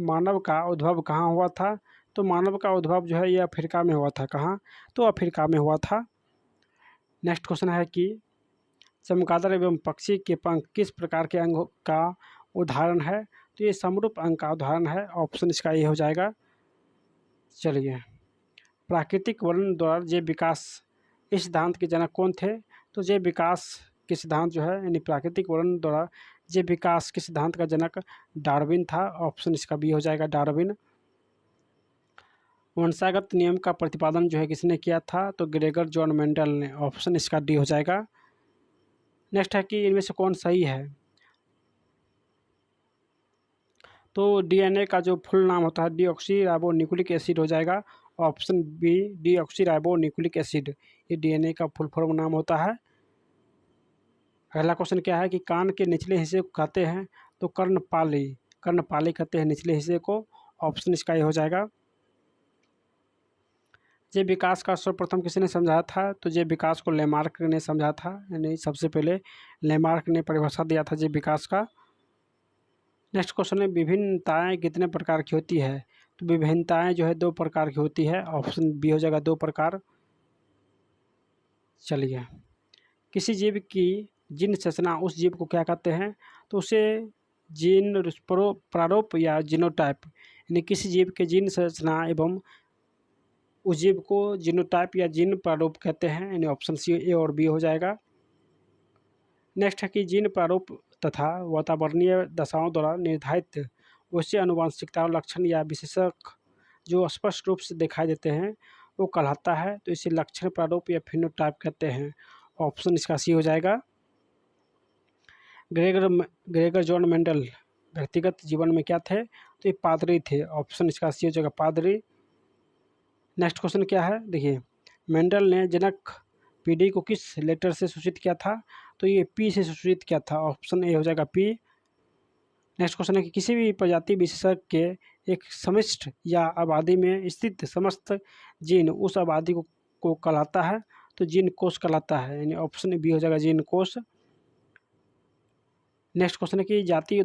मानव का उद्भव कहाँ हुआ था, तो मानव का उद्भव जो है ये अफ्रीका में हुआ था। कहाँ, तो अफ्रीका में हुआ था। नेक्स्ट क्वेश्चन है कि चमगादड़ एवं पक्षी के पंख किस प्रकार के अंग का उदाहरण है, तो ये समरूप अंग का उदाहरण है। ऑप्शन इसका ये हो जाएगा। चलिए, प्राकृतिक वर्णन द्वारा जैव विकास इस सिद्धांत के जनक कौन थे, तो जैव विकास के सिद्धांत जो है यानी प्राकृतिक वर्णन द्वारा जैव विकास के सिद्धांत का जनक डार्विन था। ऑप्शन इसका बी हो जाएगा, डार्विन। वंशागत नियम का प्रतिपादन जो है किसने किया था, तो ग्रेगर जॉन मेंडल ने। ऑप्शन इसका डी हो जाएगा। नेक्स्ट है कि इनमें से कौन सही है, तो डीएनए का जो फुल नाम होता है डीऑक्सी राइबो न्यूक्लिक एसिड हो जाएगा। Option B, deoxyribonucleic acid, ये डीएनए का फुल फॉर्म नाम होता है। अगला क्वेश्चन क्या है कि कान के निचले हिस्से को कहते हैं, तो कर्णपाली कहते हैं निचले हिस्से को। ऑप्शन इसका ये हो जाएगा। जैव विकास का सर्वप्रथम किसने समझाया था, तो जैव विकास को लेमार्क ने समझा था। यानी सबसे पहले लेमार्क ने परिभाषा दिया था जैव विकास का। नेक्स्ट क्वेश्चन है विभिन्नताएं कितने प्रकार की होती है, तो विभिन्नताएं जो है 2 प्रकार की होती है। ऑप्शन बी हो जाएगा 2 प्रकार। चलिए, किसी जीव की जीन संरचना उस जीव को क्या कहते हैं, तो उसे जीन प्रारूप या जीनोटाइप, यानी किसी जीव के जीन संरचना एवं उस जीव को जीनोटाइप या जीन प्रारूप कहते हैं। यानी ऑप्शन सी, ए और बी हो जाएगा। नेक्स्ट है कि जीन प्रारूप तथा वातावरणीय दशाओं द्वारा निर्धारित वैसे आनुवंशिकता लक्षण या विशेषक जो स्पष्ट रूप से दिखाई देते हैं वो कहलाता है, तो इसे लक्षण प्रारूप या फिनोटाइप कहते हैं। ऑप्शन इसका सी हो जाएगा। ग्रेगर जॉन मेंडल व्यक्तिगत जीवन में क्या थे, तो ये पादरी थे। ऑप्शन इसका सी हो जाएगा, पादरी। नेक्स्ट क्वेश्चन क्या है, देखिए, मेंडल ने जनक पीढ़ी को किस लेटर से सूचित किया था, तो ये पी से सूचित किया था। ऑप्शन ए हो जाएगा, पी। नेक्स्ट क्वेश्चन है कि किसी भी प्रजाति विशेषज्ञ के एक समिष्ट या आबादी में स्थित समस्त जीन उस आबादी को कहलाता है, तो जीन कोष कहलाता है। यानी ऑप्शन बी हो जाएगा, जीन कोष। नेक्स्ट क्वेश्चन है कि जाति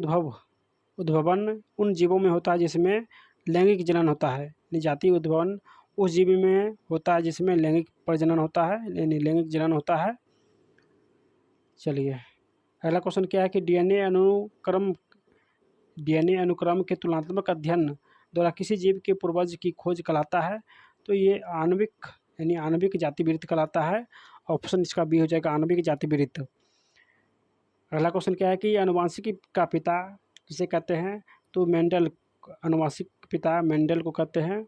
उद्भवन उन जीवों में होता है जिसमें लैंगिक जनन होता है। यानी जाति उद्भवन उस जीव में होता है जिसमें लैंगिक प्रजनन होता है, यानी लैंगिक जनन होता है। चलिए अगला क्वेश्चन क्या है कि डीएनए अनुक्रम के तुलनात्मक अध्ययन द्वारा किसी जीव के पूर्वज की खोज कहलाता है। तो ये आणविक यानी आणविक जातिवृत्त कहलाता है। ऑप्शन इसका बी हो जाएगा, आणविक जातिवृत्त। अगला क्वेश्चन क्या है कि आनुवंशिकी का पिता किसे कहते हैं। तो मेंडल, आनुवंशिक पिता मेंडल को कहते हैं।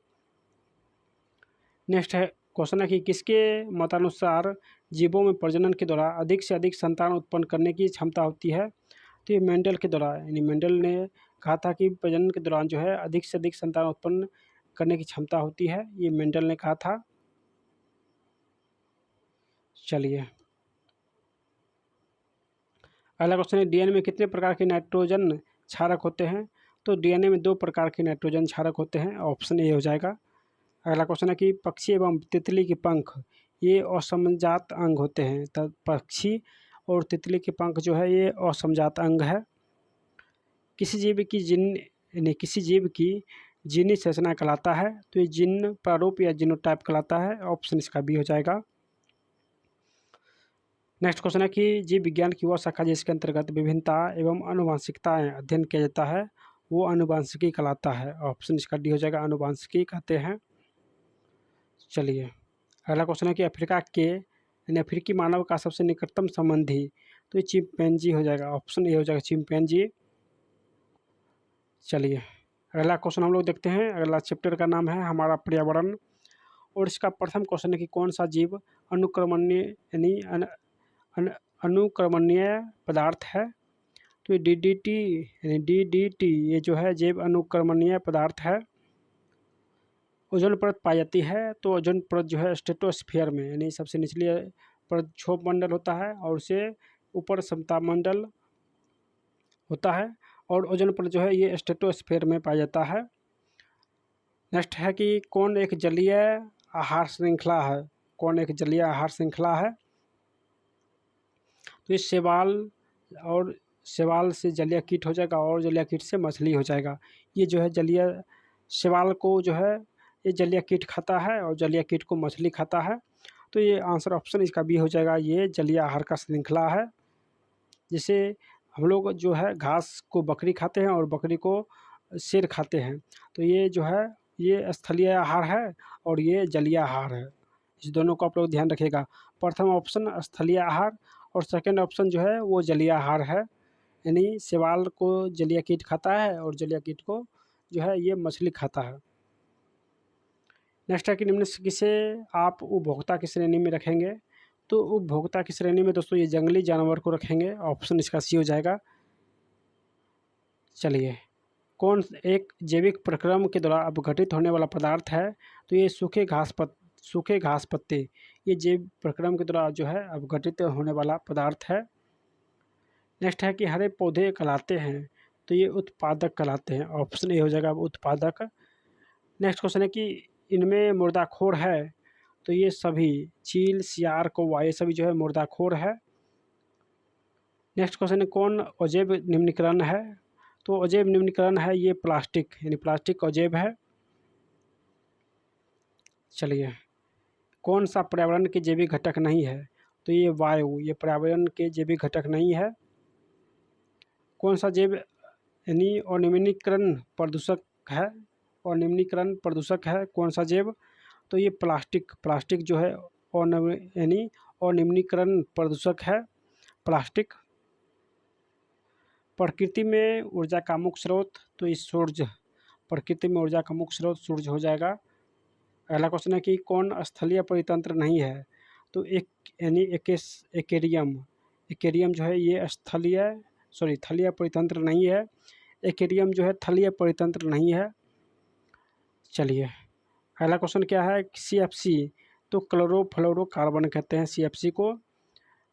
नेक्स्ट है क्वेश्चन है कि किसके मतानुसार जीवों में प्रजनन के द्वारा अधिक से अधिक संतान उत्पन्न करने की क्षमता होती है। तो ये मेंडल के द्वारा, यानी मेंडल ने कहा था कि प्रजनन के दौरान जो है अधिक से अधिक संतान उत्पन्न करने की क्षमता होती है, ये मेंडल ने कहा था। चलिए अगला क्वेश्चन है डीएनए में कितने प्रकार के नाइट्रोजन क्षारक होते हैं। तो डीएनए में 2 प्रकार के नाइट्रोजन क्षारक होते हैं। ऑप्शन ए हो जाएगा। अगला क्वेश्चन है कि पक्षी एवं तितली के पंख ये असमजात अंग होते हैं। तब पक्षी और तितली के पंख जो है ये असमजात अंग है। किसी जीव की जीनी संरचना कहलाता है। तो ये जीन प्रारूप या जीनोटाइप कहलाता है। ऑप्शन इसका बी हो जाएगा। नेक्स्ट क्वेश्चन है कि जीव विज्ञान की वह शाखा जिसके अंतर्गत विभिन्नता एवं आनुवंशिकताएं अध्ययन किया जाता है वो आनुवंशिकी कहलाता है। ऑप्शन इसका डी हो जाएगा, आनुवंशिकी कहते हैं। चलिए अगला क्वेश्चन है कि अफ्रीका के यानी अफ्रीकी मानव का सबसे निकटतम संबंधी तो ये चिंपैंजी हो जाएगा। ऑप्शन ए हो जाएगा, चिंपैंजी। चलिए अगला क्वेश्चन हम लोग देखते हैं। अगला चैप्टर का नाम है हमारा पर्यावरण, और इसका प्रथम क्वेश्चन है कि कौन सा जीव अनुक्रमणीय यानी अनुक्रमणीय पदार्थ है। तो ये डीडीटी यानी डीडीटी ये जो है जैव अनुक्रमणीय पदार्थ है। ओजोन परत पाई जाती है। तो ओजोन परत जो है स्ट्रेटोस्फीयर में यानी सबसे निचली परत क्षोभ मंडल होता है और उससे ऊपर समताप मंडल होता है, और ओजोन परत जो है ये स्ट्रेटोस्फीयर में पाया जाता है। नेक्स्ट है कि कौन एक जलीय आहार श्रृंखला है। कौन एक जलीय आहार श्रृंखला है। तो ये शैवाल से जलीय कीट हो जाएगा और जलीय कीट से मछली हो जाएगा। ये जो है शैवाल को जो है ये जलीय कीट खाता है और जलीय कीट को मछली खाता है। तो ये आंसर ऑप्शन इसका बी हो जाएगा, ये जलीय आहार का श्रृंखला है। जैसे हम लोग जो है घास को बकरी खाते हैं और बकरी को शेर खाते हैं। तो ये जो है ये स्थलीय आहार है और ये जलीय आहार है। इस दोनों को आप लोग ध्यान रखिएगा। प्रथम ऑप्शन स्थलीय आहार और सेकंड ऑप्शन जो है वो जलीय आहार है, यानी शैवाल को जलीय कीट खाता है और जलीय कीट को जो है ये मछली खाता है। नेक्स्ट है कि निम्न से किसे आप उपभोक्ता की श्रेणी में रखेंगे। तो उपभोक्ता की श्रेणी में दोस्तों ये जंगली जानवर को रखेंगे। ऑप्शन इसका सी हो जाएगा। चलिए कौन एक जैविक प्रक्रम के द्वारा अपघटित होने वाला पदार्थ है। तो ये सूखे घास पत्ते ये जैव प्रक्रम के द्वारा जो है अपघटित होने वाला पदार्थ है। नेक्स्ट है कि हरे पौधे कहलाते हैं। तो ये उत्पादक कहलाते हैं। ऑप्शन ए हो जाएगा, उत्पादक। नेक्स्ट क्वेश्चन है कि इनमें मुर्दाखोर है। तो ये सभी चील, सियार, कौवा ये सभी जो है मुर्दाखोर है। नेक्स्ट क्वेश्चन है कौन अजैव निम्नीकरण है। तो अजैव निम्नीकरण है ये प्लास्टिक, यानी प्लास्टिक अजैव है। चलिए कौन सा पर्यावरण के जैविक घटक नहीं है। तो ये वायु, ये पर्यावरण के जैविक घटक नहीं है। कौन सा जैव यानी अनिम्नीकरण प्रदूषक है। अनिम्नीकरण प्रदूषक है कौन सा जैव। तो ये प्लास्टिक जो है यानी अनिम्नीकरण प्रदूषक है प्लास्टिक। प्रकृति में ऊर्जा का मुख्य स्रोत। तो ये सूर्य, प्रकृति में ऊर्जा का मुख्य स्रोत सूर्य हो जाएगा। अगला क्वेश्चन है कि कौन स्थलीय परितंत्र नहीं है। तो एक यानी एक्वेरियम जो है ये थलीय परितंत्र नहीं है। एक्वेरियम जो है थलीय परितंत्र नहीं है। चलिए अगला क्वेश्चन क्या है, CFC। तो क्लोरोफ्लोरोकार्बन कहते हैं CFC को।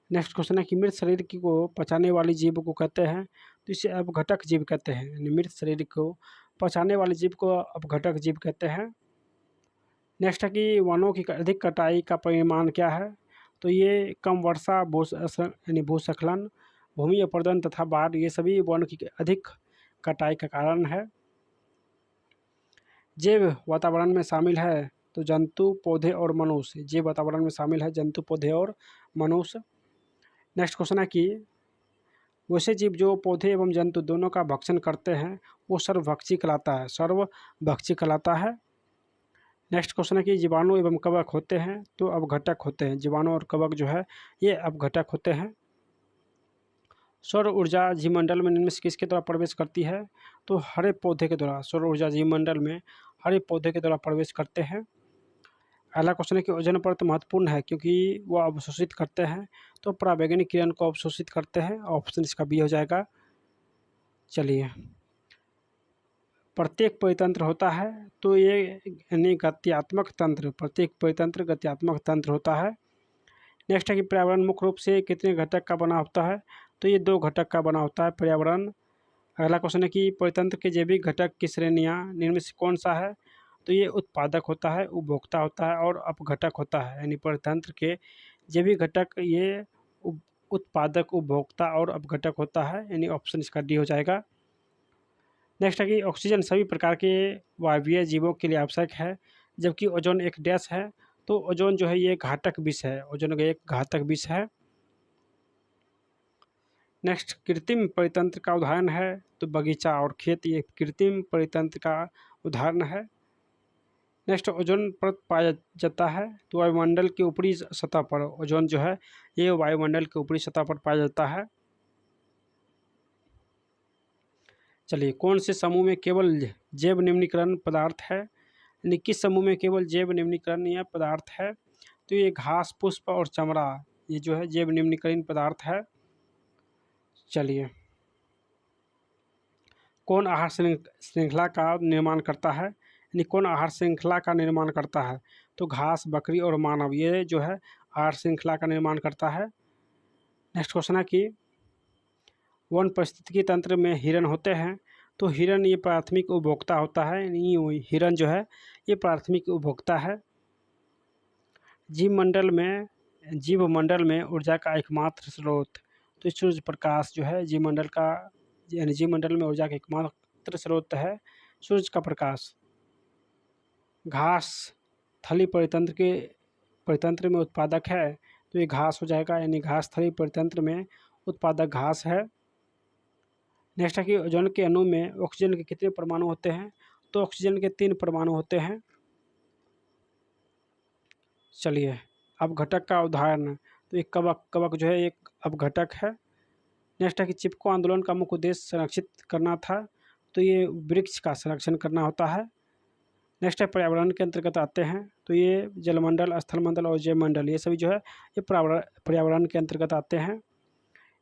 नेक्स्ट क्वेश्चन है कि मृत शरीर को पचाने वाली जीव को कहते हैं। तो इसे अपघटक जीव कहते हैं, यानी मृत शरीर को पचाने वाले जीव को अपघटक जीव कहते हैं। नेक्स्ट है कि वनों की अधिक कटाई का परिमाण क्या है। तो ये कम वर्षा, यानी भूस्खलन, भूमि अपरदन तथा बाढ़ ये सभी वन की अधिक कटाई का कारण है। जैव वातावरण में शामिल है। तो जंतु, पौधे और मनुष्य। जीव वातावरण में शामिल है जंतु, पौधे और मनुष्य। नेक्स्ट क्वेश्चन है कि वैसे जीव जो पौधे एवं जंतु दोनों का भक्षण करते हैं वो सर्वभक्षी कहलाता है, सर्वभक्षी कहलाता है। नेक्स्ट क्वेश्चन है कि जीवाणु एवं कवक होते हैं तो अपघटक होते हैं। जीवाणु और कवक जो है ये अपघटक होते हैं। सौर ऊर्जा जीवमंडल में निम्न से किसके द्वारा प्रवेश करती है? तो हरे पौधे के द्वारा। सौर ऊर्जा जीवमंडल में हरे पौधे के द्वारा प्रवेश करते हैं। अगला क्वेश्चन है कि ओजोन परत महत्वपूर्ण है क्योंकि वो अवशोषित करते हैं, तो पराबैंगनी किरण को अवशोषित करते हैं। ऑप्शन इसका बी हो जाएगा। चलिए, प्रत्येक परितंत्र होता है तो ये यानी गत्यात्मक तंत्र, प्रत्येक परितंत्र गत्यात्मक तंत्र होता है। नेक्स्ट है कि पर्यावरण मुख्य रूप से कितने घटक का बना होता है? तो ये 2 घटक का बना होता है पर्यावरण। अगला क्वेश्चन है कि परितंत्र के जैविक घटक की श्रेणियाँ निम्न में से कौन सा है? तो ये उत्पादक होता है, उपभोक्ता होता है और अपघटक होता है। यानी परितंत्र के जैविक घटक ये उत्पादक, उपभोक्ता और अपघटक होता है। यानी ऑप्शन इसका डी हो जाएगा। नेक्स्ट है कि ऑक्सीजन सभी प्रकार के वायवीय जीवों के लिए आवश्यक है, जबकि ओजोन एक डैश है। तो ओजोन जो है ये घातक विष है, ओजोन एक घातक विष है। नेक्स्ट, कृत्रिम परितंत्र का उदाहरण है तो बगीचा और खेत ये कृत्रिम परितंत्र का उदाहरण है। नेक्स्ट, ओजोन परत पाया जाता है तो वायुमंडल के ऊपरी सतह पर। ओजोन जो है ये वायुमंडल के ऊपरी सतह पर पाया जाता है। चलिए, कौन से समूह में केवल जैव निम्नीकरण पदार्थ है? यानी किस समूह में केवल जैव निम्नीकरण या पदार्थ है? तो ये घास, पुष्प और चमड़ा ये जो है जैव निम्नीकरण पदार्थ है। चलिए, कौन आहार श्रृंखला का निर्माण करता है? यानी कौन आहार श्रृंखला का निर्माण करता है? तो घास, बकरी और मानव ये जो है आहार श्रृंखला का निर्माण करता है। नेक्स्ट क्वेश्चन है कि वन पारिस्थितिकी तंत्र में हिरण होते हैं तो हिरण ये प्राथमिक उपभोक्ता होता है। यानी हिरण जो है ये प्राथमिक उपभोक्ता है। जीवमंडल में ऊर्जा का एकमात्र स्रोत, तो सूर्य प्रकाश जो है जीवमंडल का, यानी जीवमंडल में ऊर्जा का एकमात्र स्रोत है सूर्य का प्रकाश। घास थली परितंत्र में उत्पादक है तो ये घास हो जाएगा। यानी घास थली परितंत्र में उत्पादक घास है। नेक्स्ट है कि ओजोन के अणु में ऑक्सीजन के कितने परमाणु होते हैं? तो ऑक्सीजन के 3 परमाणु होते हैं। चलिए, अपघटक का उदाहरण तो एक कवक जो है एक अपघटक है। नेक्स्ट है कि चिपको आंदोलन का मुख्य उद्देश्य संरक्षित करना था, तो ये वृक्ष का संरक्षण करना होता है। नेक्स्ट है पर्यावरण के अंतर्गत आते हैं तो ये जलमंडल, स्थलमंडल और जैवमंडल ये सभी जो है ये पर्यावरण के अंतर्गत आते हैं।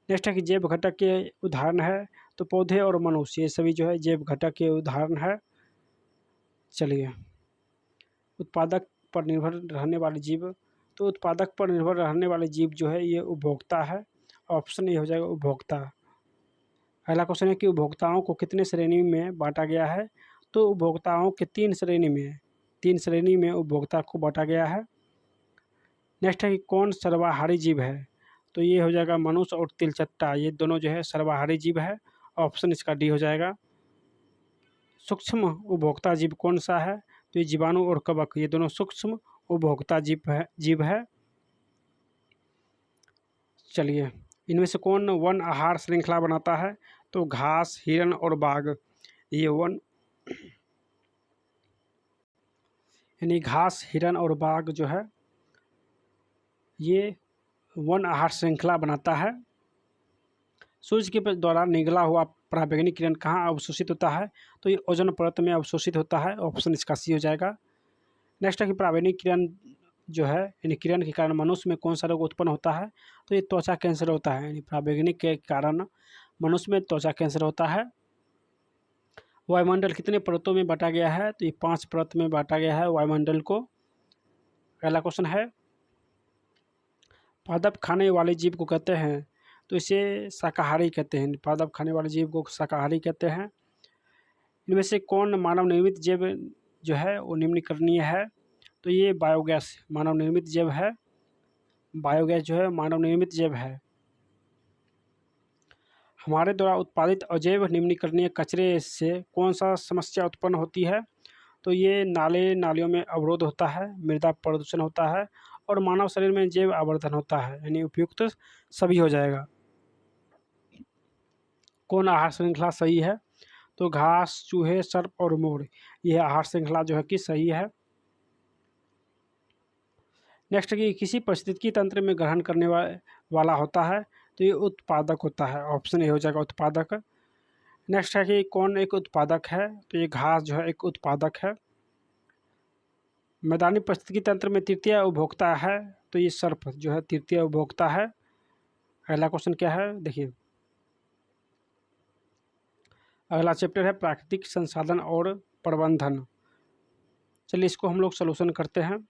नेक्स्ट है कि जैव घटक के उदाहरण है तो पौधे और मनुष्य ये सभी जो है जैव घटक के उदाहरण है। चलिए, उत्पादक पर निर्भर रहने वाले जीव, तो उत्पादक पर निर्भर रहने वाले जीव जो है ये उपभोक्ता है। ऑप्शन ए हो जाएगा उपभोक्ता। अगला क्वेश्चन है कि उपभोक्ताओं को कितने श्रेणी में बांटा गया है? तो उपभोक्ताओं के 3 श्रेणी में उपभोक्ता को बांटा गया है। नेक्स्ट है कि कौन सर्वाहारी जीव है? तो ये हो जाएगा मनुष्य और तिलचट्टा ये दोनों जो है सर्वाहारी जीव है। ऑप्शन इसका डी हो जाएगा। सूक्ष्म उपभोक्ता जीव कौन सा है? तो ये जीवाणु और कवक ये दोनों सूक्ष्म उपभोक्ता जीव है। चलिए, इनमें से कौन वन आहार श्रृंखला बनाता है? तो घास, हिरण और बाघ ये वन, यानी घास, हिरण और बाघ जो है ये वन आहार श्रृंखला बनाता है। सूर्य के द्वारा निगला हुआ पराबैंगनी किरण कहाँ अवशोषित होता है? तो ये ओजोन परत में अवशोषित होता है। ऑप्शन इसका सी हो जाएगा। नेक्स्ट है कि पराबैंगनी किरण जो है यानी किरण के कारण मनुष्य में कौन सा रोग उत्पन्न होता है? तो ये त्वचा कैंसर होता है। यानी पराबैंगनी के कारण मनुष्य में त्वचा कैंसर होता है। वायुमंडल कितने परतों में बांटा गया है? तो ये 5 परत में बांटा गया है वायुमंडल को। अगला क्वेश्चन है, पादप खाने वाले जीव को कहते हैं? तो इसे शाकाहारी कहते हैं। पादप खाने वाले जीव को शाकाहारी कहते हैं। इनमें से कौन मानव निर्मित जैव जो है वो निम्नकरणीय है? तो ये बायोगैस मानव निर्मित जैव है। बायोगैस जो है मानव निर्मित जैव है। हमारे द्वारा उत्पादित अजैव निम्नीकरणीय कचरे से कौन सा समस्या उत्पन्न होती है? तो ये नाले नालियों में अवरोध होता है, मृदा प्रदूषण होता है और मानव शरीर में जैव आवर्धन होता है, यानी उपयुक्त सभी हो जाएगा। कौन आहार श्रृंखला सही है? तो घास, चूहे, सर्प और मोर, यह आहार श्रृंखला जो है कि सही है। नेक्स्ट कि किसी पारिस्थितिकी तंत्र में ग्रहण करने वाला होता है, तो ये उत्पादक होता है, ऑप्शन ए हो जाएगा उत्पादक। नेक्स्ट है कि कौन एक उत्पादक है? तो ये घास जो है एक उत्पादक है। मैदानी पारिस्थितिकी तंत्र में तृतीय उपभोक्ता है, तो ये सर्प जो है तृतीय उपभोक्ता है। अगला क्वेश्चन क्या है देखिए, अगला चैप्टर है प्राकृतिक संसाधन और प्रबंधन। चलिए इसको हम लोग सॉल्यूशन करते हैं।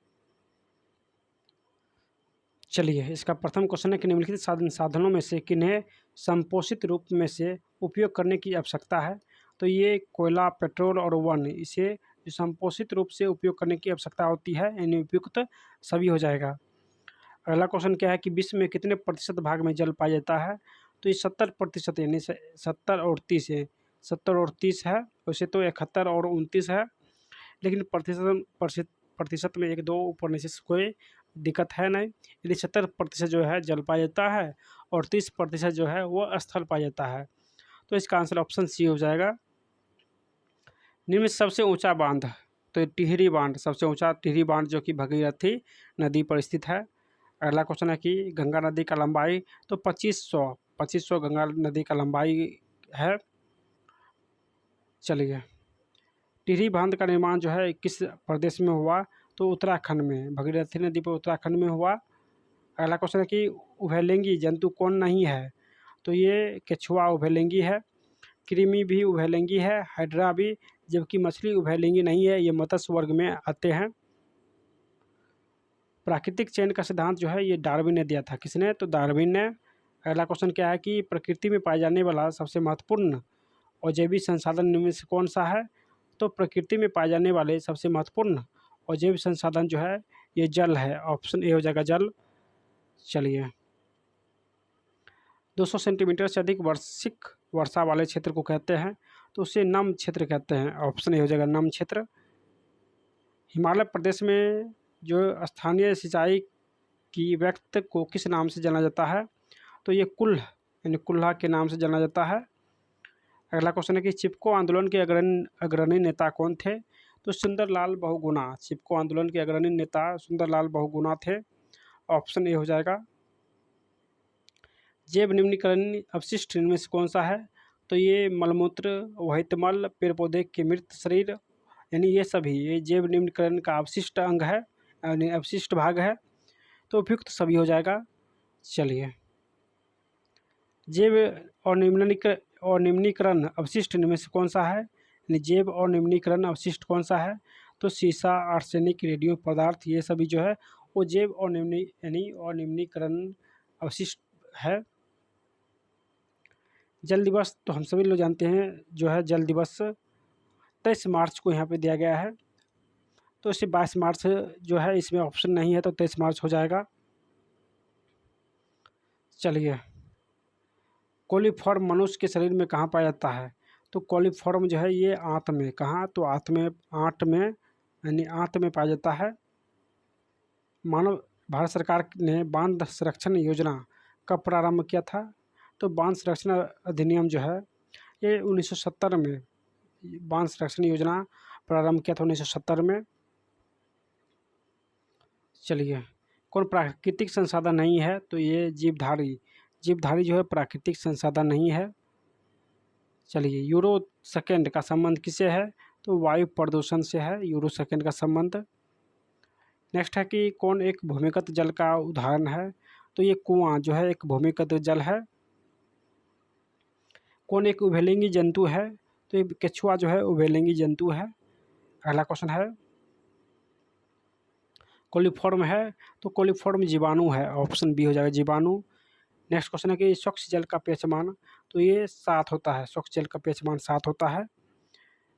चलिए इसका प्रथम क्वेश्चन है कि निम्नलिखित साधनों में से किन्हें संपोषित रूप में से उपयोग करने की आवश्यकता है? तो ये कोयला, पेट्रोल और वन, इसे जो संपोषित रूप से उपयोग करने की आवश्यकता होती है, यानी उपयुक्त सभी हो जाएगा। अगला क्वेश्चन क्या है कि विश्व में कितने प्रतिशत भाग में जल पाया जाता है? तो ये 70%, यानी 70 और 30 है, 70 और 30 है। वैसे तो 71 और 29 है, लेकिन प्रतिशत में एक दो ऊपर नीचे से कोई दिक्कत है नहीं, यदि 70% जो है जल पाया जाता है और 30% जो है वो स्थल पाया जाता है। तो इसका आंसर ऑप्शन सी हो जाएगा। निम्न में सबसे ऊंचा बांध, तो ये टिहरी बांध, सबसे ऊंचा टिहरी बांध जो कि भगीरथी नदी पर स्थित है। अगला क्वेश्चन है कि गंगा नदी का लंबाई, तो 2500 गंगा नदी का लंबाई है। चलिए टिहरी बांध का निर्माण जो है किस प्रदेश में हुआ? तो उत्तराखंड में, भगीरथी नदी पर उत्तराखंड में हुआ। अगला क्वेश्चन है कि उभयलिंगी जंतु कौन नहीं है? तो ये केचुआ उभयलिंगी है, कृमि भी उभयलिंगी है, हाइड्रा भी, जबकि मछली उभयलिंगी नहीं है, ये मत्स्य वर्ग में आते हैं। प्राकृतिक चयन का सिद्धांत जो है ये डार्विन ने दिया था। किसने? तो डार्विन ने। अगला क्वेश्चन क्या है कि प्रकृति में पाए जाने वाला सबसे महत्वपूर्ण और जैविक संसाधन निम्न में से कौन सा है? तो प्रकृति में पाए जाने वाले सबसे महत्वपूर्ण और जैविक संसाधन जो है ये जल है, ऑप्शन ए हो जाएगा जल। चलिए 200 सेंटीमीटर से अधिक वार्षिक वर्षा वाले क्षेत्र को कहते हैं, तो उसे नम क्षेत्र कहते हैं, ऑप्शन ए हो जाएगा नम क्षेत्र। हिमालय प्रदेश में जो स्थानीय सिंचाई की व्यक्त को किस नाम से जाना जाता है? तो ये कुल्ह, यानी कुल्हा के नाम से जाना जाता है। अगला क्वेश्चन है कि चिपको आंदोलन के अग्रणी नेता कौन थे? तो सुंदरलाल बहुगुणा, चिपको आंदोलन के अग्रणी नेता सुंदरलाल बहुगुणा थे, ऑप्शन ए हो जाएगा। जैव निम्नीकरण अपशिष्ट इनमें से कौन सा है? तो ये मलमूत्र, वहितमल, पेड़ पौधे के मृत शरीर, यानी ये सभी ये जैव निम्नीकरण का अवशिष्ट अंग है, यानी अवशिष्ट भाग है, तो उपयुक्त सभी हो जाएगा। चलिए जैव और निम्नीकरण अवशिष्ट इनमें से कौन सा है? यानी जैव और निम्नीकरण अवशिष्ट कौन सा है? तो सीसा, आर्सेनिक, रेडियो पदार्थ, ये सभी जो है वो जैव और निम्नीकरण अवशिष्ट है। जल दिवस तो हम सभी लोग जानते हैं, जो है जल दिवस 23 मार्च को यहाँ पे दिया गया है, तो इसे 22 मार्च जो है इसमें ऑप्शन नहीं है, तो 23 मार्च हो जाएगा। चलिए कोलीफॉर्म मनुष्य के शरीर में कहाँ पाया जाता है? तो कोलीफॉर्म जो है ये आंत में, कहाँ? तो आंत में, यानी आंत में पाया जाता है। मानव भारत सरकार ने बांध संरक्षण योजना कब प्रारंभ किया था? तो बांध संरक्षण अधिनियम जो है ये 1970 में, बांध संरक्षण योजना प्रारंभ किया था 1970 में। चलिए कौन प्राकृतिक संसाधन नहीं है? तो ये जीवधारी जो है प्राकृतिक संसाधन नहीं है। चलिए यूरो सेकेंड का संबंध किससे है? तो वायु प्रदूषण से है यूरो सेकेंड का संबंध। नेक्स्ट है कि कौन एक भूमिगत जल का उदाहरण है? तो ये कुआं जो है एक भूमिगत जल है। कौन एक उभयलिंगी जंतु है? तो ये केचुआ जो है उभयलिंगी जंतु है। अगला क्वेश्चन है कोलीफॉर्म है, तो कोलीफॉर्म जीवाणु है, ऑप्शन बी हो जाएगा जीवाणु। नेक्स्ट क्वेश्चन है कि स्वच्छ जल का pH मान, तो ये 7 होता है, स्वच्छ जल का pH मान 7 होता है।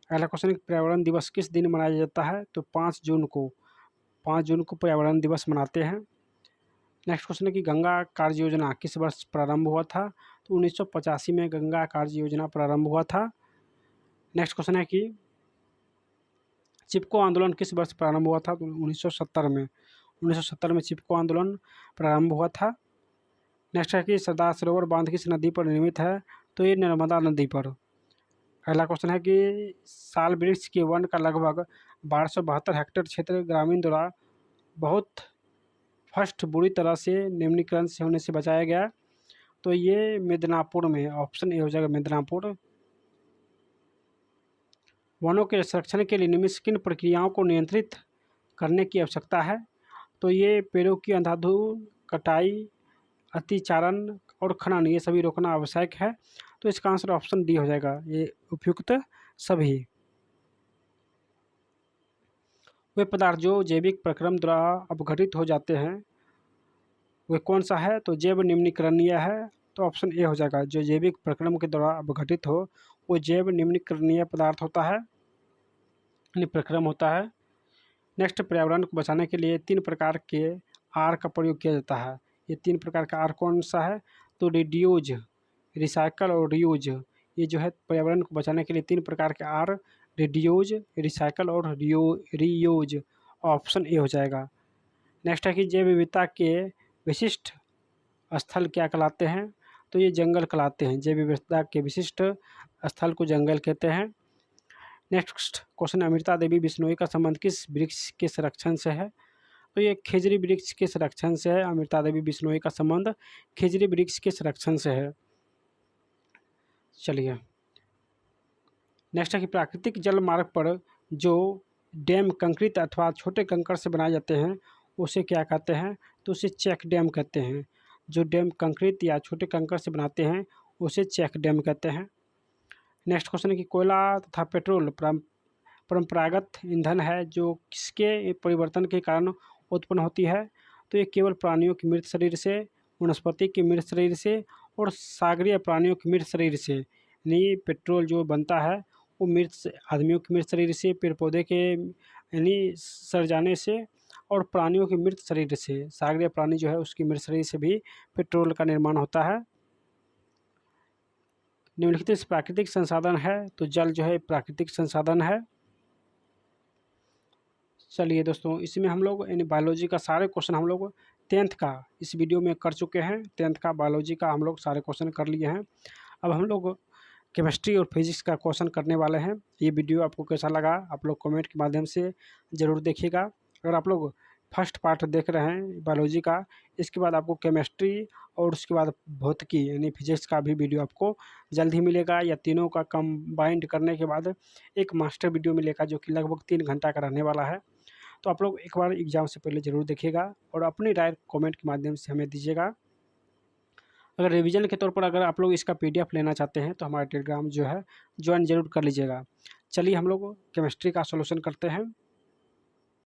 अगला क्वेश्चन है कि पर्यावरण दिवस किस दिन मनाया जाता है? तो 5 जून को पर्यावरण दिवस मनाते हैं। नेक्स्ट क्वेश्चन है कि गंगा कार्य योजना किस वर्ष प्रारंभ हुआ था? तो 1985 में गंगा कार्य योजना प्रारंभ हुआ था। नेक्स्ट क्वेश्चन है कि चिपको आंदोलन किस वर्ष प्रारंभ हुआ था? तो 1970 में। 1970 में चिपको आंदोलन प्रारंभ हुआ था। नेक्स्ट है कि सरदार सरोवर बांध किस नदी पर निर्मित है? तो ये नर्मदा नदी पर। अगला क्वेश्चन है कि साल वृक्ष के वन का लगभग 1272 हेक्टेयर क्षेत्र ग्रामीण द्वारा बहुत फर्स्ट बुरी तरह से निम्नीकरण से होने से बचाया गया। तो ये मिदनापुर में, ऑप्शन ए हो जाएगा मिदनापुर। वनों के संरक्षण के लिए निम्न किन प्रक्रियाओं को नियंत्रित करने की आवश्यकता है? तो ये पेड़ों की अंधाधुंध कटाई, अतिचारण और खनन, ये सभी रोकना आवश्यक है। तो इसका आंसर ऑप्शन डी हो जाएगा, ये उपयुक्त सभी। वे पदार्थ जो जैविक प्रक्रम द्वारा अपघटित हो जाते हैं वे कौन सा है? तो जैव निम्नीकरणीय है। तो ऑप्शन ए हो जाएगा, जो जैविक प्रक्रम के द्वारा अपघटित हो वो जैव निम्नीकरणीय पदार्थ होता है, प्रक्रम होता है। नेक्स्ट, पर्यावरण को बचाने के लिए 3 प्रकार के आर का प्रयोग किया जाता है। ये 3 प्रकार का आर कौन सा है? तो रिड्यूज, रिसाइकल और रीयूज। ये जो है पर्यावरण को बचाने के लिए 3 प्रकार के आर, रिड्यूज, रिसाइकल और रीयूज। ऑप्शन ए हो जाएगा। नेक्स्ट है कि जैव विविधता के विशिष्ट स्थल क्या कहलाते हैं? तो ये जंगल कहलाते हैं। जैव विविधता के विशिष्ट स्थल को जंगल कहते हैं। नेक्स्ट क्वेश्चन, अमृता देवी बिश्नोई का संबंध किस वृक्ष के संरक्षण से है? तो ये खेजड़ी वृक्ष के संरक्षण से है। अमृता देवी बिश्नोई का संबंध खेजड़ी वृक्ष के संरक्षण से है। चलिए नेक्स्ट है कि प्राकृतिक जल मार्ग पर जो डैम कंक्रीट अथवा छोटे कंकड़ से बनाए जाते हैं उसे क्या कहते हैं? तो उसे चेक डैम कहते हैं। जो डैम कंक्रीट या छोटे कंकड़ से बनाते हैं उसे चेक डैम कहते हैं। नेक्स्ट क्वेश्चन है कि कोयला तथा पेट्रोल परंपरागत ईंधन है जो किसके परिवर्तन के कारण उत्पन्न होती है? तो ये केवल प्राणियों के मृत शरीर से, वनस्पति के मृत शरीर से और सागरीय प्राणियों के मृत शरीर से। यानी पेट्रोल जो बनता है वो आदमियों के मृत शरीर से, पेड़ पौधे के यानी सड़ जाने से और प्राणियों के मृत शरीर से। सागरीय प्राणी जो है उसकी मृत शरीर से भी पेट्रोल का निर्माण होता है। निम्नलिखित प्राकृतिक संसाधन है, तो जल जो है प्राकृतिक संसाधन है। चलिए दोस्तों, इसमें हम लोग यानी बायोलॉजी का सारे क्वेश्चन हम लोग 10th का इस वीडियो में कर चुके हैं। 10th का बायोलॉजी का हम लोग सारे क्वेश्चन कर लिए हैं। अब हम लोग केमिस्ट्री और फिजिक्स का क्वेश्चन करने वाले हैं। ये वीडियो आपको कैसा लगा आप लोग कमेंट के माध्यम से ज़रूर देखिएगा। अगर आप लोग फर्स्ट पार्ट देख रहे हैं बायोलॉजी का, इसके बाद आपको केमिस्ट्री और उसके बाद भौतिकी यानी फिजिक्स का भी वीडियो आपको जल्द ही मिलेगा, या तीनों का कंबाइंड करने के बाद एक मास्टर वीडियो मिलेगा जो कि लगभग 3 घंटा का रहने वाला है। तो आप लोग एक बार एग्ज़ाम से पहले ज़रूर देखिएगा और अपनी राय कमेंट के माध्यम से हमें दीजिएगा। अगर रिवीजन के तौर पर अगर आप लोग इसका PDF लेना चाहते हैं तो हमारा टेलीग्राम जो है ज्वाइन ज़रूर कर लीजिएगा। चलिए हम लोग केमिस्ट्री का सॉल्यूशन करते हैं।